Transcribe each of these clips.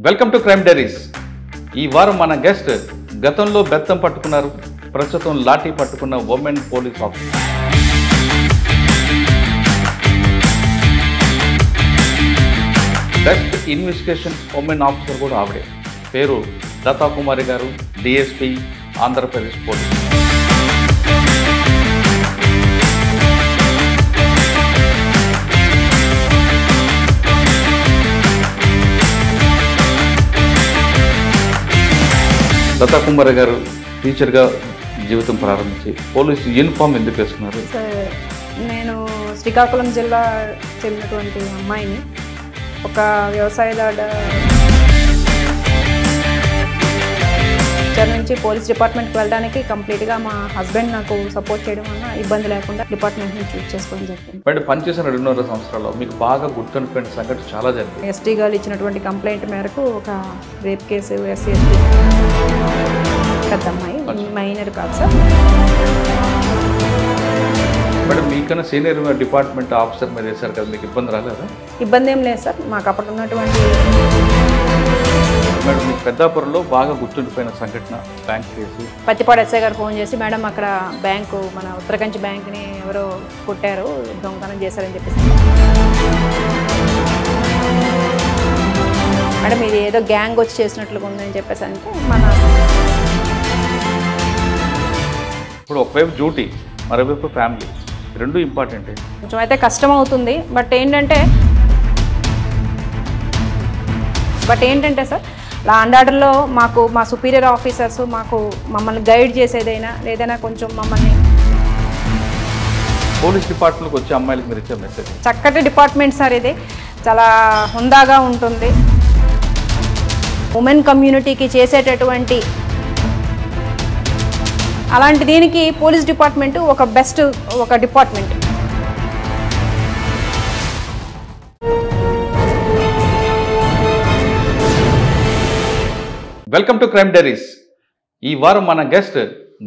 Welcome to crime diaries. ఈ వారం మన గెస్ట్ గతంలో బెత్తం పట్టుకున్నారు, ప్రస్తుతం లాఠీ పట్టుకున్న women police officer. Best investigation women officer కూడా ఆవిడే. పేరు లతా కుమారి గారు, డిఎస్పీ, ఆంధ్రప్రదేశ్ పోలీస్. లతా కుమారి గారు టీచర్గా జీవితం ప్రారంభించి పోలీసు యూనిఫామ్ ఎందుకు వేసుకున్నారు? నేను శ్రీకాకుళం జిల్లా చెందినటువంటి అమ్మాయిని. ఒక వ్యవసాయదారుడు నుంచి పోలీస్ డిపార్ట్మెంట్కి వెళ్ళడానికి కంప్లీట్గా మా హస్బెండ్ నాకు సపోర్ట్ చేయడం వల్ల ఇబ్బంది లేకుండా డిపార్ట్మెంట్ని చూస్ చేసుకోవడం జరిగింది. బట్ పనిచేసిన 2.5 సంవత్సరాల్లో మీకు బాగా గుర్తుండిపోయిన సంఘటన చాలా జరిగింది. ఎస్టీ గారు ఇచ్చినటువంటి కంప్లైంట్ మేరకు ఒక రేప్ కేసు, ఎస్సీ పెద్ద అమ్మాయి, మైనర్ కాదు సార్. మేడం, మీకన్నా సీనియర్ డిపార్ట్మెంట్ ఆఫీసర్ మీరు వేశారు కదా, మీకు ఇబ్బంది రాలేదా? ఇబ్బంది ఏం లేదు సార్. మాకు అప్పుడు ఉన్నటువంటి మేడం, మీకు పెద్దాపురంలో బాగా గుర్తుండిపోయిన సంఘటన బ్యాంక్ కేసు. పత్తిపాడు ఎస్ఐ గారు ఫోన్ చేసి, మేడం అక్కడ బ్యాంకు, మన ఉత్తరకంచి బ్యాంక్ని ఎవరో కొట్టారు, దొంగతనం చేశారని చెప్పేసి. మేడం ఇది ఏదో గ్యాంగ్ వచ్చి చేసినట్లుగా ఉందని చెప్పేసి అంటే ఇప్పుడు ఒకవైపు డ్యూటీ, మరోవైపు ఫ్యామిలీ, రెండు ఇంపార్టెంట్. కొంచెం అయితే కష్టం అవుతుంది. బట్ ఏంటంటే సార్, లా అండ్ ఆర్డర్లో మాకు మా సుపీరియర్ ఆఫీసర్స్ మమ్మల్ని గైడ్ చేసేదైనా లేదైనా కొంచెం మమ్మల్ని పోలీస్ డిపార్ట్మెంట్కి వచ్చే అమ్మాయిలకు మీరు ఇచ్చే మెసేజ్? చక్కటి డిపార్ట్మెంట్ సార్ ఇది, చాలా హుందాగా ఉంటుంది. ఉమెన్ కమ్యూనిటీకి చేసేటటువంటి అలాంటి దీనికి పోలీస్ డిపార్ట్మెంట్ ఒక బెస్ట్ ఒక department. Welcome to crime diaries. ఈ వారం మన గెస్ట్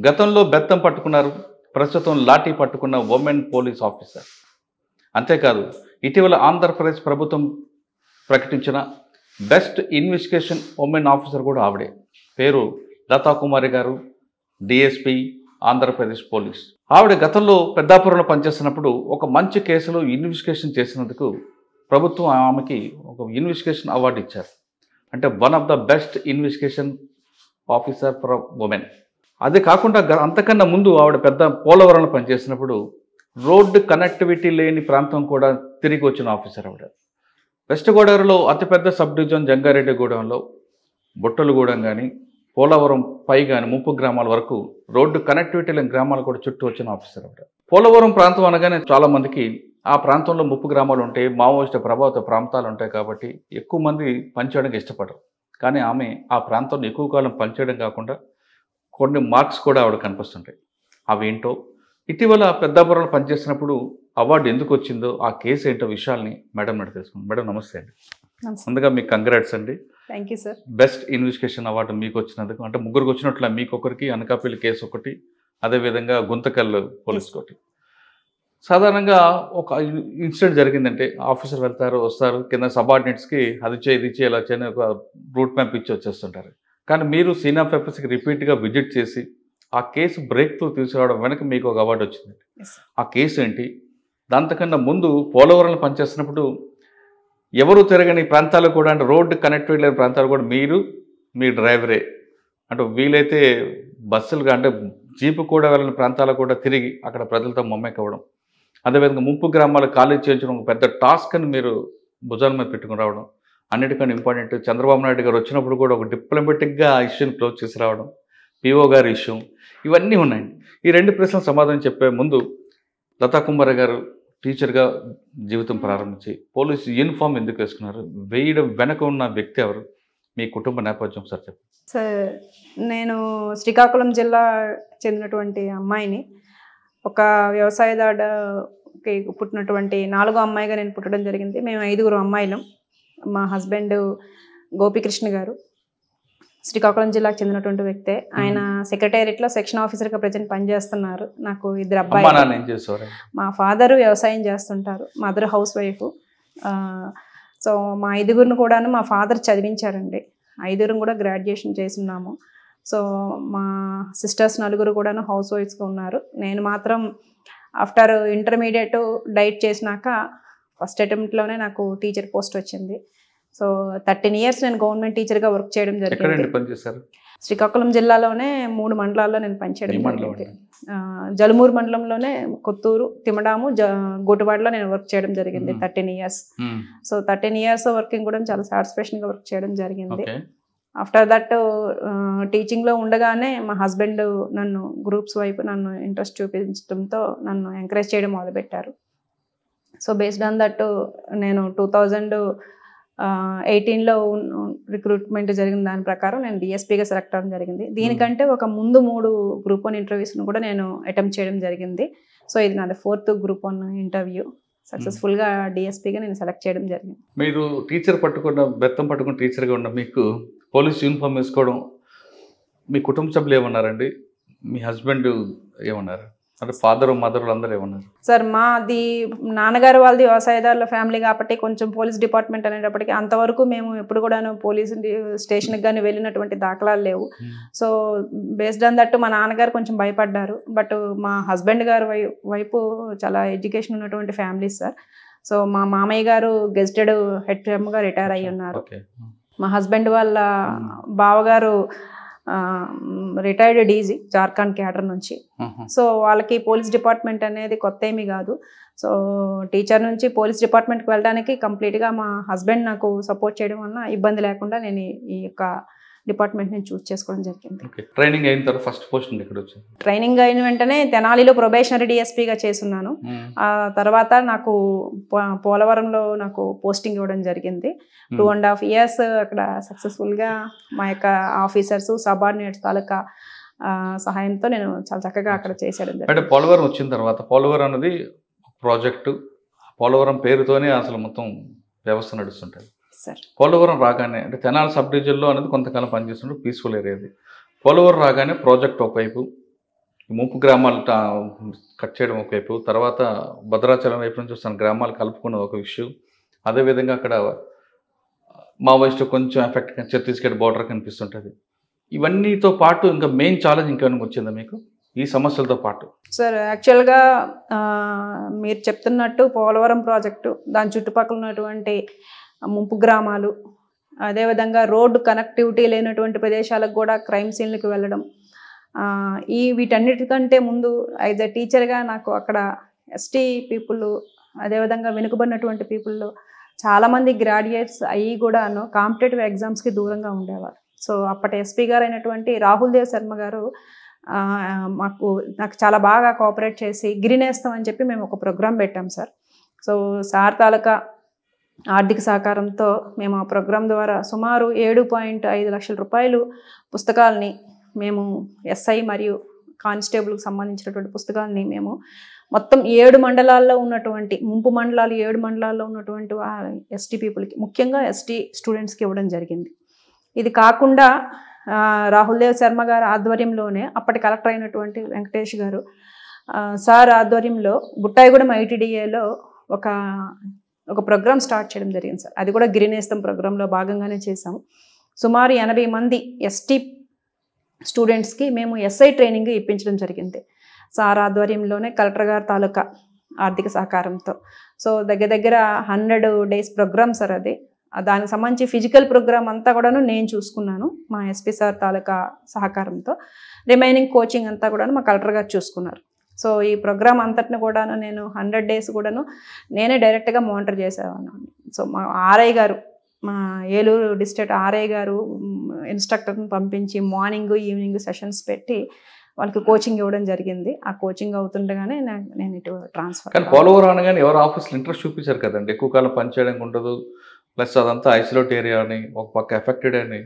గతంలో బెత్తం పట్టుకున్నారు, ప్రస్తుతం లాఠీ పట్టుకున్న ఉమెన్ పోలీస్ ఆఫీసర్. అంతేకాదు, ఇటీవల ఆంధ్రప్రదేశ్ ప్రభుత్వం ప్రకటించిన బెస్ట్ ఇన్వెస్టిగేషన్ ఉమెన్ ఆఫీసర్ కూడా ఆవిడే. పేరు లతా కుమారి గారు, డిఎస్పీ, ఆంధ్రప్రదేశ్ పోలీస్. ఆవిడ గతంలో పెద్దాపురంలో పనిచేస్తున్నప్పుడు ఒక మంచి కేసులో ఇన్వెస్టిగేషన్ చేసినందుకు ప్రభుత్వం ఆమెకి ఒక ఇన్వెస్టిగేషన్ అవార్డు ఇచ్చారు. అంటే one of the best investigation officer for women. అదే కాకుండా అంతకన్నా ముందు ఆవిడ పోలవరంలో పనిచేసినప్పుడు రోడ్డు కనెక్టివిటీ లేని ప్రాంతం కూడా తిరిగి వచ్చిన ఆఫీసర్ ఆవిడ. వెస్ట్ గోదావరిలో అతిపెద్ద సబ్ డివిజన్ జంగారెడ్డిగూడెంలో, బుట్టలగూడెం కానీ, పోలవరం పై కానీ 30 గ్రామాల వరకు రోడ్డు కనెక్టివిటీ లేని గ్రామాలు కూడా చుట్టూ వచ్చిన ఆఫీసర్ ఆవిడ. పోలవరం ప్రాంతం అనగానే చాలామందికి ఆ ప్రాంతంలో 30 గ్రామాలు ఉంటాయి, మావోయిస్ట్ ప్రభావిత ప్రాంతాలు ఉంటాయి కాబట్టి ఎక్కువ మంది పనిచేయడానికి ఇష్టపడరు. కానీ ఆమె ఆ ప్రాంతంలో ఎక్కువ కాలం పనిచేయడం కాకుండా కొన్ని మార్క్స్ కూడా ఆవిడ కనిపిస్తుంటాయి. అవి ఏంటో, ఇటీవల పెద్దాపురంలో పనిచేసినప్పుడు అవార్డు ఎందుకు వచ్చిందో, ఆ కేసు ఏంటో విషయాల్ని మేడం నాడు తెలుసుకుందాం. మేడం నమస్తే అండి. ముందుగా మీకు కంగ్రాట్స్ అండి. Thank you sir. Best investigation award మీకు వచ్చినందుకు. అంటే ముగ్గురికి వచ్చినట్ల, మీకు ఒకరికి, అనకాపల్లి కేసు ఒకటి, అదేవిధంగా గుంతకల్ పోలీస్ ఒకటి. సాధారణంగా ఒక ఇన్సిడెంట్ జరిగిందంటే ఆఫీసర్ వెళ్తారు, వస్తారు, కింద సబార్డినేట్స్కి అది చేయి, ఇది చేయి, ఇలా చేయని ఒక రూట్ మ్యాప్ ఇచ్చి వచ్చేస్తుంటారు. కానీ మీరు సీన్ ఆఫ్ ఎఫెక్ట్స్కి రిపీట్గా విజిట్ చేసి ఆ కేసు బ్రేక్ త్రూ తీసుకురావడం వెనక మీకు ఒక అవార్డు వచ్చింది. ఆ కేసు ఏంటి? దాంతకన్నా ముందు పోలవరంలో పనిచేస్తున్నప్పుడు ఎవరు తిరగని ప్రాంతాలు కూడా, అంటే రోడ్డు కనెక్టివిటీ లేని ప్రాంతాలు కూడా మీరు, మీ డ్రైవరే, అంటే వీలైతే బస్సులుగా, అంటే జీపు కూడా వెళ్ళని ప్రాంతాలు కూడా తిరిగి అక్కడ ప్రజలతో మమ్మకవ్వడం, అదేవిధంగా 30 గ్రామాల కాలేజ్ చేయించడం ఒక పెద్ద టాస్క్ అని మీరు భుజాల మీద పెట్టుకుని రావడం. అన్నిటికన్నా ఇంపార్టెంట్, చంద్రబాబు నాయుడు గారు వచ్చినప్పుడు కూడా ఒక డిప్లొమాటిక్గా ఆ ఇష్యూని క్లోజ్ చేసి రావడం, పిఓ గారి ఇష్యూ, ఇవన్నీ ఉన్నాయండి. ఈ 2 ప్రశ్నలు సమాధానం చెప్పే ముందు, లతా కుమారి గారు టీచర్గా జీవితం ప్రారంభించి పోలీసు యూనిఫామ్ ఎందుకు వేసుకున్నారు? వేయడం వెనక ఉన్న వ్యక్తి ఎవరు? మీ కుటుంబ నేపథ్యం సార్ చెప్పండి. సార్, నేను శ్రీకాకుళం జిల్లా చెందినటువంటి అమ్మాయిని. ఒక వ్యవసాయదారుడికి పుట్టినటువంటి 4వ అమ్మాయిగా నేను పుట్టడం జరిగింది. మేము 5 అమ్మాయిలం. మా హస్బెండ్ గోపికృష్ణ గారు శ్రీకాకుళం జిల్లాకు చెందినటువంటి వ్యక్తే. ఆయన సెక్రటేరియట్లో సెక్షన్ ఆఫీసర్గా ప్రజెంట్ పనిచేస్తున్నారు. నాకు 2 అబ్బాయిలు. మా ఫాదరు వ్యవసాయం చేస్తుంటారు, మదర్ హౌస్ వైఫ్. సో మా ఐదుగురిని కూడాను మా ఫాదర్ చదివించారండి. ఐదుగురం కూడా గ్రాడ్యుయేషన్ చేస్తున్నాము. సో మా సిస్టర్స్ నలుగురు కూడాను హౌస్ వైఫ్స్గా ఉన్నారు. నేను మాత్రం ఆఫ్టర్ ఇంటర్మీడియట్ డైట్ చేసినాక ఫస్ట్ అటెంప్ట్లోనే నాకు టీచర్ పోస్ట్ వచ్చింది. సో 13 years నేను గవర్నమెంట్ టీచర్గా వర్క్ చేయడం జరిగింది. శ్రీకాకుళం జిల్లాలోనే 3 మండలాల్లో నేను పనిచేయడం జరిగింది. జలుమూరు మండలంలోనే కొత్తూరు, తిమడాము, గోటువాడలో నేను వర్క్ చేయడం జరిగింది 13 years. సో 13 years వర్కింగ్ కూడా చాలా సాటిస్ఫాక్షన్గా వర్క్ చేయడం జరిగింది. ఆఫ్టర్ దట్ టీచింగ్లో ఉండగానే మా హస్బెండ్ నన్ను గ్రూప్స్ వైపు నన్ను ఇంట్రెస్ట్ చూపించడంతో నన్ను ఎంకరేజ్ చేయడం మొదలుపెట్టారు. సో బేస్డ్ ఆన్ దట్ నేను 2018లో రిక్రూట్మెంట్ జరిగిన దాని ప్రకారం నేను డిఎస్పీగా సెలెక్ట్ అవ్వడం జరిగింది. దీనికంటే ఒక ముందు 3 Group 1 ఇంటర్వ్యూస్ను కూడా నేను అటెంప్ట్ చేయడం జరిగింది. సో ఇది నాది 4th Group 1 ఇంటర్వ్యూ. సక్సెస్ఫుల్గా డిఎస్పీగా నేను సెలెక్ట్ చేయడం జరిగింది. మీరు టీచర్ బెత్తం పట్టుకున్న టీచర్గా ఉన్న మీకు పోలీస్ యూనిఫామ్ వేసుకోవడం మీ కుటుంబ సభ్యులు ఏమన్నారండి? మీ హస్బెండ్ ఏమన్నారు? అంటే ఫాదర్ మదర్ అందరూ ఏమన్నారు? సార్ మాది నాన్నగారు వాళ్ళది వ్యవసాయదారుల ఫ్యామిలీ కాబట్టి కొంచెం పోలీస్ డిపార్ట్మెంట్ అనేటప్పటికీ అంతవరకు మేము ఎప్పుడు కూడాను పోలీస్ స్టేషన్కి కానీ వెళ్ళినటువంటి దాఖలాలు లేవు. సో బేస్డ్ ఆన్ దట్ మా నాన్నగారు కొంచెం భయపడ్డారు. బట్ మా హస్బెండ్ గారు వైపు చాలా ఎడ్యుకేషన్ ఉన్నటువంటి ఫ్యామిలీస్ సార్. సో మా మామయ్య గారు గెజిటెడ్ హెడ్గా రిటైర్ అయ్యి ఉన్నారు. మా హస్బెండ్ వాళ్ళ బావగారు రిటైర్డ్ డీజీ జార్ఖండ్ క్యాడర్ నుంచి. సో వాళ్ళకి పోలీస్ డిపార్ట్మెంట్ అనేది కొత్త ఏమీ కాదు. సో టీచర్ నుంచి పోలీస్ డిపార్ట్మెంట్కి వెళ్ళడానికి కంప్లీట్గా మా హస్బెండ్ నాకు సపోర్ట్ చేయడం వల్ల ఇబ్బంది లేకుండా నేను ఈ యొక్క డిపార్ట్మెంట్ని చూస్ చేసుకోవడం జరిగింది. ట్రైనింగ్ అయిన తర్వాత ఫస్ట్ పోస్టింగ్ ఎక్కడ వచ్చింది? ట్రైనింగ్ అయిన వెంటనే తెనాలిలో ప్రొబేషనరీ డిఎస్పీగా చేస్తున్నాను. ఆ తర్వాత నాకు పోలవరంలో నాకు పోస్టింగ్ ఇవ్వడం జరిగింది. 2.5 years అక్కడ సక్సెస్ఫుల్గా మా యొక్క ఆఫీసర్స్ సబార్డినేట్స్ తాలూకా సహాయంతో నేను చాలా చక్కగా అక్కడ చేసేయడం జరిగింది. అంటే పోలవరం వచ్చిన తర్వాత పోలవరం అనేది ప్రాజెక్టు, పోలవరం పేరుతోనే అసలు మొత్తం వ్యవస్థ నడుస్తుంటుంది. పోలవరం రాగానే అంటే తెనాలి సబ్ డివిజన్లో అనేది కొంతకాలం పనిచేస్తుంటే పీస్ఫుల్ ఏరియాది. పోలవరం రాగానే ప్రాజెక్ట్ ఒకవైపు, ముంపు గ్రామాలు కట్ చేయడం ఒకవైపు, తర్వాత భద్రాచలం వైపు నుంచి వస్తున్న గ్రామాలు కలుపుకున్న ఒక ఇష్యూ, అదేవిధంగా అక్కడ మావోయిస్టు కొంచెం ఎఫెక్ట్ ఛత్తీస్గఢ్ బార్డర్ కనిపిస్తుంటుంది. ఇవన్నీతో పాటు ఇంకా మెయిన్ ఛాలెంజ్ ఇంకేమైనా వచ్చిందా మీకు ఈ సమస్యలతో పాటు? సార్ యాక్చువల్గా మీరు చెప్తున్నట్టు పోలవరం ప్రాజెక్టు, దాని చుట్టుపక్కల ఉన్నటువంటి ముంపు గ్రామాలు, అదేవిధంగా రోడ్డు కనెక్టివిటీ లేనటువంటి ప్రదేశాలకు కూడా క్రైమ్ సీన్లకు వెళ్ళడం, వీటన్నిటికంటే ముందు యాజ్ ఎ టీచర్గా నాకు అక్కడ ఎస్టీ పీపుల్, అదేవిధంగా వెనుకబడినటువంటి పీపుల్లో చాలామంది గ్రాడ్యుయేట్స్ అయ్యి కూడాను కాంపిటేటివ్ ఎగ్జామ్స్కి దూరంగా ఉండేవారు. సో అప్పటి ఎస్పీ గారు అయినటువంటి రాహుల్ దేవ్ శర్మ గారు నాకు చాలా బాగా కోఆపరేట్ చేసి గిరినేస్తం అని చెప్పి మేము ఒక ప్రోగ్రాం పెట్టాం సార్. సో సార్ తాలూకా ఆర్థిక సహకారంతో మేము ఆ ప్రోగ్రాం ద్వారా సుమారు 7.5 లక్షల రూపాయలు పుస్తకాలని మేము ఎస్ఐ మరియు కానిస్టేబుల్కి సంబంధించినటువంటి పుస్తకాలని మేము మొత్తం 7 మండలాల్లో ఉన్నటువంటి ముంపు మండలాలు 7 మండలాల్లో ఉన్నటువంటి ఎస్టీ పీపుల్కి, ముఖ్యంగా ఎస్టీ స్టూడెంట్స్కి ఇవ్వడం జరిగింది. ఇది కాకుండా రాహుల్ దేవ్ శర్మ గారి ఆధ్వర్యంలోనే అప్పటి కలెక్టర్ అయినటువంటి వెంకటేష్ గారు సార్ ఆధ్వర్యంలో బుట్టాయిగూడెం ఐటీడీఏలో ఒక ప్రోగ్రామ్ స్టార్ట్ చేయడం జరిగింది సార్. అది కూడా గిరినేస్తం ప్రోగ్రాంలో భాగంగానే చేసాము. సుమారు 80 మంది ఎస్టీ స్టూడెంట్స్కి మేము ఎస్ఐ ట్రైనింగ్ ఇప్పించడం జరిగింది సార్ ఆధ్వర్యంలోనే, కలెక్టర్ గారి తాలూకా ఆర్థిక సహకారంతో. సో దగ్గర 100 days ప్రోగ్రామ్ సార్ అది. దానికి సంబంధించి ఫిజికల్ ప్రోగ్రామ్ అంతా కూడాను నేను చూసుకున్నాను మా ఎస్పీ సార్ తాలూకా సహకారంతో. రిమైనింగ్ కోచింగ్ అంతా కూడాను మా కలెక్టర్ గారు చూసుకున్నారు. సో ఈ ప్రోగ్రామ్ అంతటిని కూడాను నేను 100 days కూడాను నేనే డైరెక్ట్గా మానిటర్ చేసేవాను. సో మా ఆర్ఐ గారు, మా ఏలూరు డిస్ట్రిక్ట్ ఆర్ఐ గారు ఇన్స్ట్రక్టర్ని పంపించి మార్నింగ్ ఈవినింగ్ సెషన్స్ పెట్టి వాళ్ళకి కోచింగ్ ఇవ్వడం జరిగింది. ఆ కోచింగ్ అవుతుండగానే నేను ఇటు ట్రాన్స్ఫర్. కానీ పోలవరం అనగానే ఎవరు ఆఫీస్లో ఇంట్రెస్ట్ చూపించారు కదండి, ఎక్కువ కాలం పనిచేయడానికి ఉండదు, ప్లస్ అదంతా ఐసోలేట్ ఏరియా అని, ఒక పక్క ఎఫెక్టెడ్ అని,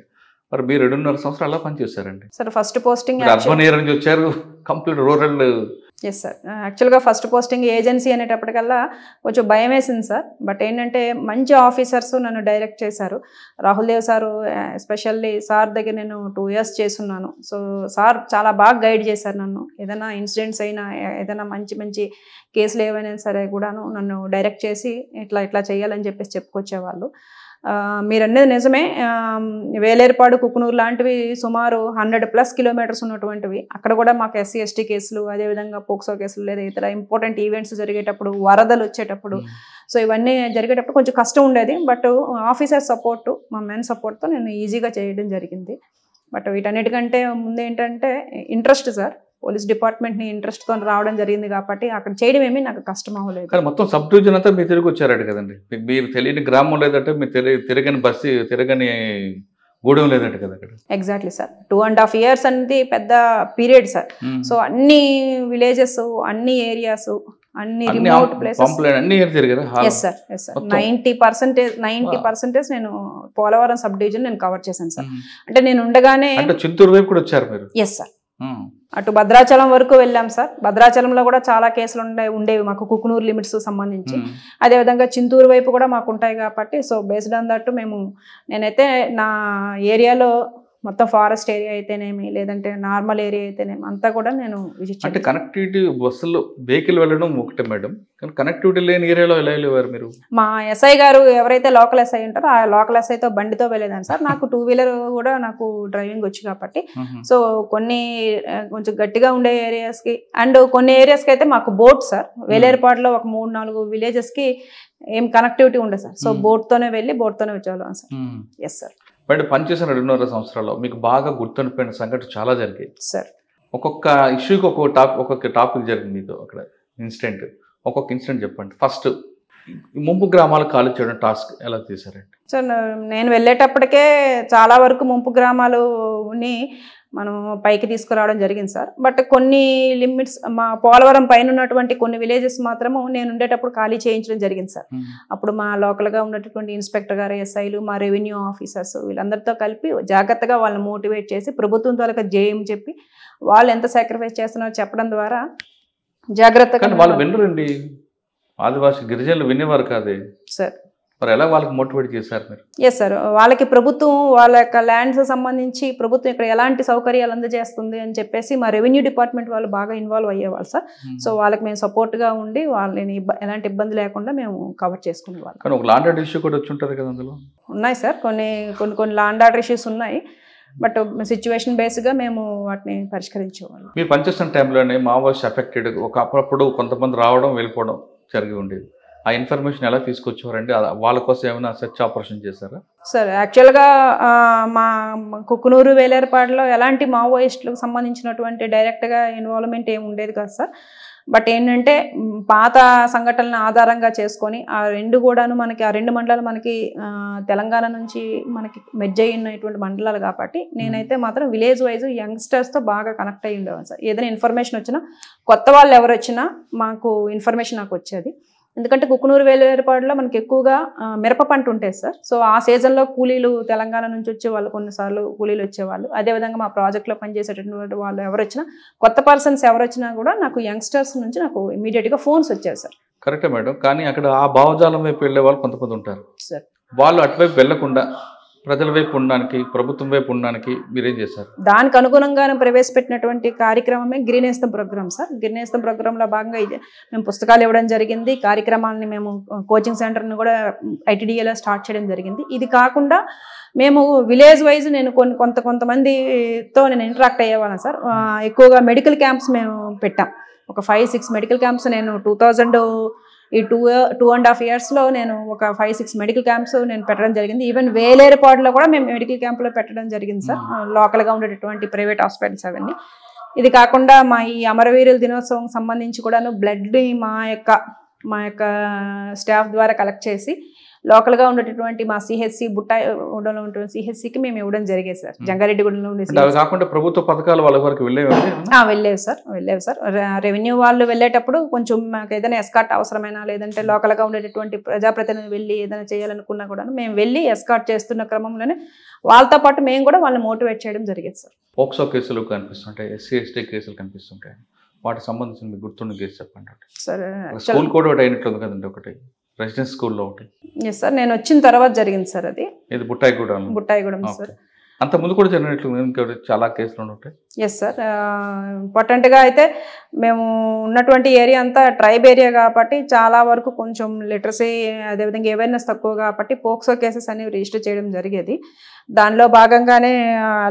మరి మీరు 2.5 సంవత్సరాలు అలా పనిచేశారండి. Sir first posting urban area నుంచి వచ్చారు, కంప్లీట్ రూరల్. Yes sir. యాక్చువల్గా ఫస్ట్ పోస్టింగ్ ఏజెన్సీ అనేటప్పటికల్లా కొంచెం భయం వేసింది సార్. బట్ ఏంటంటే మంచి ఆఫీసర్స్ నన్ను డైరెక్ట్ చేశారు. Rahul Dev sir especially sir దగ్గర నేను 2 years చేస్తున్నాను. సో సార్ చాలా బాగా గైడ్ చేశారు నన్ను. ఏదైనా ఇన్సిడెంట్స్ అయినా, ఏదైనా మంచి మంచి కేసులు ఏవైనా సరే కూడాను నన్ను డైరెక్ట్ చేసి ఇట్లా ఇట్లా చేయాలని చెప్పేసి చెప్పుకొచ్చేవాళ్ళు. మీరు అనేది నిజమే. వేలేరుపాడు, కుకునూరు లాంటివి సుమారు 100+ kilometers ఉన్నటువంటివి. అక్కడ కూడా మాకు SC ST కేసులు, అదేవిధంగా పోక్సో కేసులు, లేదా ఇతర ఇంపార్టెంట్ ఈవెంట్స్ జరిగేటప్పుడు, వరదలు వచ్చేటప్పుడు, సో ఇవన్నీ జరిగేటప్పుడు కొంచెం కష్టం ఉండేది. బట్ ఆఫీసర్ సపోర్టు, మా మెన్ సపోర్ట్తో నేను ఈజీగా చేయడం జరిగింది. బట్ వీటన్నిటికంటే ముందు ఏంటంటే ఇంట్రెస్ట్ సార్. పోలీస్ డిపార్ట్మెంట్ని ఇంట్రెస్ట్తో రావడం జరిగింది కాబట్టి అక్కడ చేయడం ఏమీ నాకు కష్టం అవ్వలేదు. కానీ మొత్తం సబ్ డివిజన్ అంతా మీరు తిరిగి వచ్చారట కదండి. మీరు తెలియని గ్రామం లేదంటే మీరు తిరగని బస్సు, తిరగని గూడెం లేదంట కదా అక్కడ. Exactly sir. 2.5 years అనేది పెద్ద పీరియడ్ సార్. సో అన్ని విలేజెస్, అన్ని ఏరియాస్, అన్ని రిమోట్ ప్లేసెస్ అన్ని తిరిగారా? Yes sir. 90% నేను పోలవరం సబ్ డివిజన్ నేను కవర్ చేశాను సార్. అంటే నేను ఉండగానే చింతూరు వైపు కూడా వచ్చారు మీరు? Yes sir. అటు భద్రాచలం వరకు వెళ్ళాం సార్. భద్రాచలంలో కూడా చాలా కేసులు ఉండేవి మాకు, కుకునూరు లిమిట్స్ సంబంధించి. అదేవిధంగా చింతూరు వైపు కూడా మాకు ఉంటాయి కాబట్టి సో బేస్డ్ ఆన్ దట్ నేనైతే నా ఏరియాలో మొత్తం ఫారెస్ట్ ఏరియా అయితేనేమి, లేదంటే నార్మల్ ఏరియా అయితేనేమి అంతా కూడా నేను విజిట్ చేశాను. అంటే కనెక్టివిటీ బస్సులో వెహికల్ వెళ్ళడం ఒకటే మేడం, కానీ కనెక్టివిటీ లేని ఏరియాలో ఎలా వెళ్ళేవారు మీరు? మా SI గారు ఎవరైతే లోకల్ SI ఉంటారో ఆ లోకల్ SIతో బండితో వెళ్ళేదాన్ని సార్. నాకు 2-wheeler కూడా నాకు డ్రైవింగ్ వచ్చు కాబట్టి సో కొన్ని కొంచెం గట్టిగా ఉండే ఏరియాస్కి అండ్ కొన్ని ఏరియాస్కి అయితే మాకు బోట్ సార్. వేలేరుపాడులో ఒక 3-4 విలేజెస్కి ఏం కనెక్టివిటీ ఉండదు సార్. సో బోట్తోనే వెళ్ళి బోట్తోనే వచ్చేవాళ్ళం సార్. Yes sir. బట్ పనిచేసిన 2.5 సంవత్సరాల్లో మీకు బాగా గుర్తుండిపోయిన సంఘటన చాలా జరిగాయి సార్. ఒక్కొక్క ఇష్యూకి ఒక్కొక్క టాపిక్ జరిగింది మీతో అక్కడ ఇన్సిడెంట్. ఒక్కొక్క ఇన్సిడెంట్ చెప్పండి. ఫస్ట్ ముంపు గ్రామాలు ఖాళీ చేయడం టాస్క్ ఎలా చేశారండి? సార్ నేను వెళ్ళేటప్పటికే చాలా వరకు ముంపు గ్రామాలని మనం పైకి తీసుకురావడం జరిగింది సార్. బట్ కొన్ని లిమిట్స్ మా పోలవరం పైన ఉన్నటువంటి కొన్ని విలేజెస్ మాత్రము నేను ఉండేటప్పుడు ఖాళీ చేయించడం జరిగింది సార్. అప్పుడు మా లోకల్గా ఉన్నటువంటి ఇన్స్పెక్టర్ గారు, SIలు, మా రెవెన్యూ ఆఫీసర్స్ వీళ్ళందరితో కలిపి జాగ్రత్తగా వాళ్ళని మోటివేట్ చేసి ప్రభుత్వం తాలూకా జేఎం చెప్పి వాళ్ళు ఎంత సాక్రిఫైస్ చేస్తున్నారో చెప్పడం ద్వారా జాగ్రత్తగా. వాళ్ళు వినరండి, ఆదివాసీ గిరిజనులు వినేవారు కాదే సార్. మరి ఎలా వాళ్ళకి మోటివేట్ చేశారు మీరు? Yes sir. వాళ్ళకి ప్రభుత్వం వాళ్ళ యొక్క ల్యాండ్స్ సంబంధించి ప్రభుత్వం ఇక్కడ ఎలాంటి సౌకర్యాలు అందజేస్తుంది అని చెప్పేసి మా రెవెన్యూ డిపార్ట్మెంట్ వాళ్ళు బాగా ఇన్వాల్వ్ అయ్యేవాళ్ళు సార్. సో వాళ్ళకి మేము సపోర్ట్గా ఉండి వాళ్ళని ఎలాంటి ఇబ్బంది లేకుండా మేము కవర్ చేసుకునేవాళ్ళం. కానీ ఒక లాండ్ ఆర్డర్ ఇష్యూ కూడా వచ్చి ఉంటుంది కదా అందులో? ఉన్నాయి సార్, కొన్ని లాండ్ ఆర్డర్ ఇష్యూస్ ఉన్నాయి. బట్ సిచ్యువేషన్ బేస్గా మేము వాటిని పరిష్కరించేవాళ్ళం. మీరు పనిచేస్తున్న టైంలోనే మావోయిస్ట్ అఫెక్టెడ్ అప్పుడప్పుడు కొంతమంది రావడం వెళ్ళిపోవడం జరిగి ఉండేది. ఆ ఇన్ఫర్మేషన్ ఎలా తీసుకొచ్చేవారండి? వాళ్ళ కోసం ఏమైనా సెర్చ్ ఆపరేషన్ చేశారా? సార్ యాక్చువల్గా మా కుకునూరు, వేలేరుపాడులో ఎలాంటి మావోయిస్టులకు సంబంధించినటువంటి డైరెక్ట్గా ఇన్వాల్వ్మెంట్ ఏమి ఉండేది కాదు సార్. బట్ ఏంటంటే పాత సంఘటనలను ఆధారంగా చేసుకొని ఆ రెండు మండలాలు మనకి తెలంగాణ నుంచి మనకి మెర్జ్ అయినటువంటి మండలాలు కాబట్టి నేనైతే మాత్రం విలేజ్ వైజ్ యంగ్స్టర్స్తో బాగా కనెక్ట్ అయ్యి ఉండేవాను సార్. ఏదైనా ఇన్ఫర్మేషన్ వచ్చినా, కొత్త వాళ్ళు ఎవరు వచ్చినా మాకు ఇన్ఫర్మేషన్ నాకు వచ్చేది. ఎందుకంటే కుకునూరు, వేలేరుపాడులో మనకి ఎక్కువగా మిరప పంట ఉంటుంది సార్. సో ఆ సీజన్లో కూలీలు తెలంగాణ నుంచి వచ్చేవాళ్ళు, కొన్నిసార్లు కూలీలు వచ్చేవాళ్ళు. అదేవిధంగా మా ప్రాజెక్ట్లో పనిచేసేటటువంటి వాళ్ళు ఎవరు వచ్చినా, కొత్త పర్సన్స్ ఎవరు వచ్చినా కూడా నాకు యంగ్స్టర్స్ నుంచి నాకు ఇమీడియట్గా ఫోన్స్ వచ్చాయి సార్. కరెక్టే మేడం. కానీ అక్కడ ఆ భావజాలం వైపు వెళ్ళే వాళ్ళు కొంతమంది ఉంటారు సార్. వాళ్ళు అటువైపు వెళ్లకుండా ప్రజల వైపు ఉండడానికి, ప్రభుత్వం వైపు ఉండడానికి మీరేం చేశారు? దానికి అనుగుణంగానే ప్రవేశపెట్టినటువంటి కార్యక్రమమే గిరినేస్తం ప్రోగ్రామ్ సార్. గిరినేస్తం ప్రోగ్రాంలో భాగంగా మేము పుస్తకాలు ఇవ్వడం జరిగింది. కార్యక్రమాలని మేము కోచింగ్ సెంటర్ని కూడా ITDAలో స్టార్ట్ చేయడం జరిగింది. ఇది కాకుండా మేము విలేజ్ వైజ్ నేను కొంతమందితో నేను ఇంటరాక్ట్ అయ్యేవాళ్ళం సార్. ఎక్కువగా మెడికల్ క్యాంప్స్ మేము పెట్టాం. ఒక 5-6 మెడికల్ క్యాంప్స్ నేను 2.5 yearsలో నేను ఒక 5-6 మెడికల్ క్యాంప్స్ నేను పెట్టడం జరిగింది. ఈవెన్ వేలేరుపాడులో కూడా మేము మెడికల్ క్యాంపులో పెట్టడం జరిగింది సార్. లోకల్గా ఉండేటటువంటి ప్రైవేట్ హాస్పిటల్స్ అవన్నీ. ఇది కాకుండా మా ఈ అమరవీరుల దినోత్సవం సంబంధించి కూడాను బ్లడ్ని మా యొక్క స్టాఫ్ ద్వారా కలెక్ట్ చేసి లోకల్గా ఉండేటటువంటి మా సిహెచ్సి బుట్టాయిగూడలో ఉంటున్న సిహెచ్సికి మేము ఇవ్వడం జరిగేది సార్. జంగారెడ్డిగూడలో ఉండే అవి కాకుండా ప్రభుత్వ పథకాలు వాళ్ళ వరకు వెళ్ళేవి వెళ్ళేవి సార్. రెవెన్యూ వాళ్ళు వెళ్ళేటప్పుడు కొంచెం మాకు ఏదైనా ఎస్కార్ట్ అవసరమైనా లేదంటే లోకల్గా ఉండేటటువంటి ప్రజాప్రతినిధి వెళ్ళి ఏదైనా చేయాలనుకున్నా కూడా మేము వెళ్ళి ఎస్కార్ట్ చేస్తున్న క్రమంలోనే వాళ్ళతో పాటు మేము కూడా వాళ్ళని మోటివేట్ చేయడం జరిగేది సార్. పోక్సో కేసులు కనిపిస్తుంటాయి, ఎస్సీ ఎస్టీ కేసులు కనిపిస్తుంటాయి, వాటికి సంబంధించిన మీకు గుర్తున్న కేసు చెప్పండి. సార్ స్కూల్ కూడా ఒకటి అయినట్టుంది కదండి, ఒకటి రెసిడెన్స్ స్కూల్లో ఒకటి. ఎస్ సార్, నేను వచ్చిన తర్వాత జరిగింది సార్ అది. ఇది బుట్టాయిగూడెం సార్. అంత ముందు కూడా జరిగినట్లు చాలా కేసులు ఉంటాయి. ఎస్ సార్, ఇంపార్టెంట్గా అయితే మేము ఉన్నటువంటి ఏరియా అంతా ట్రైబ్ ఏరియా కాబట్టి చాలా వరకు కొంచెం లిటరసీ అదేవిధంగా అవేర్నెస్ తక్కువ కాబట్టి పోక్సో కేసెస్ అనేవి రిజిస్టర్ చేయడం జరిగేది. దానిలో భాగంగానే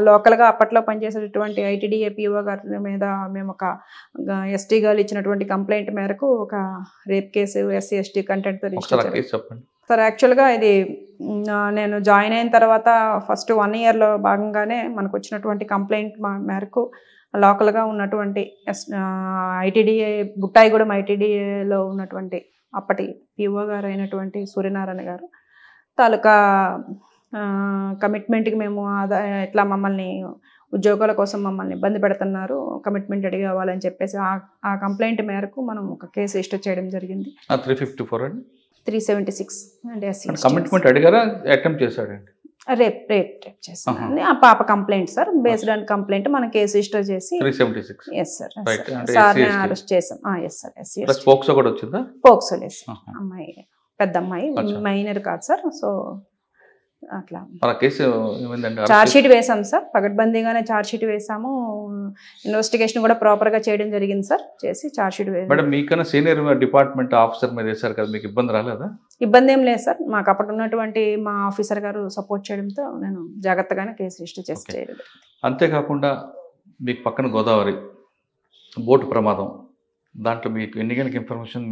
లోకల్గా అప్పట్లో పనిచేసేటటువంటి ఐటీడీఏ పిఓ గారి మీద మేము ఒక ఎస్టీ గర్ల్ ఇచ్చినటువంటి కంప్లైంట్ మేరకు ఒక రేప్ కేసు ఎస్సీ ఎస్టీ కంటెంట్తో రిజిస్టర్ చెప్పండి సార్. యాక్చువల్గా ఇది నేను జాయిన్ అయిన తర్వాత ఫస్ట్ 1 ఇయర్లో భాగంగానే మనకు వచ్చినటువంటి కంప్లైంట్ మేరకు లోకల్గా ఉన్నటువంటి ఐటీడీఏ బుట్టాయిగూడెం ఐటీడీఏలో ఉన్నటువంటి అప్పటి పిఓ గారు అయినటువంటి సూర్యనారాయణ గారు తాలూకా కమిట్మెంట్కి మేము ఇట్లా మమ్మల్ని ఉద్యోగాల కోసం మమ్మల్ని ఇబ్బంది పెడుతున్నారు, కమిట్మెంట్ రెడీ కావాలని చెప్పేసి ఆ కంప్లైంట్ మేరకు మనం ఒక కేసు రిజిస్టర్ చేయడం జరిగింది. 376 అంటే కమిట్మెంట్ అడిగారా, అటెంప్ట్ చేశాడండి? రేప్ చేశాను. ఆ పాప complaint sir, based on complaint మనం కేసు రిజిస్టర్ చేసి 376 ఎస్ సార్ సార్ని అరెస్ట్ చేసాం. ఎస్ సార్, ఎస్ పోక్సో కూడా వచ్చిందా? పోక్సో లేదు సార్, అమ్మాయి పెద్ద అమ్మాయి, మైనర్ కాదు సార్. సో అట్లా చార్జ్ షీట్ వేసాం సార్, పగడ్బందీగానే చార్జ్ షీట్ వేసాము. ఇన్వెస్టిగేషన్ కూడా ప్రాపర్గా చేయడం జరిగింది సార్. చేసి చార్జ్ షీట్ వేసాం. మేడం మీకన్నా సీనియర్ డిపార్ట్మెంట్ ఆఫీసర్ మీద వేశారు కదా, మీకు ఇబ్బంది రాలేదా? ఇబ్బంది ఏం లేదు సార్, మాకు అప్పుడు ఉన్నటువంటి మా ఆఫీసర్ గారు సపోర్ట్ చేయడంతో నేను జాగ్రత్తగానే కేసు రిజిస్టర్ చేసి చేయడం. అంతేకాకుండా మీకు పక్కన గోదావరి బోటు ప్రమాదం, దాంట్లో మీకు ఎన్ని గంటలకు ఇన్ఫర్మేషన్,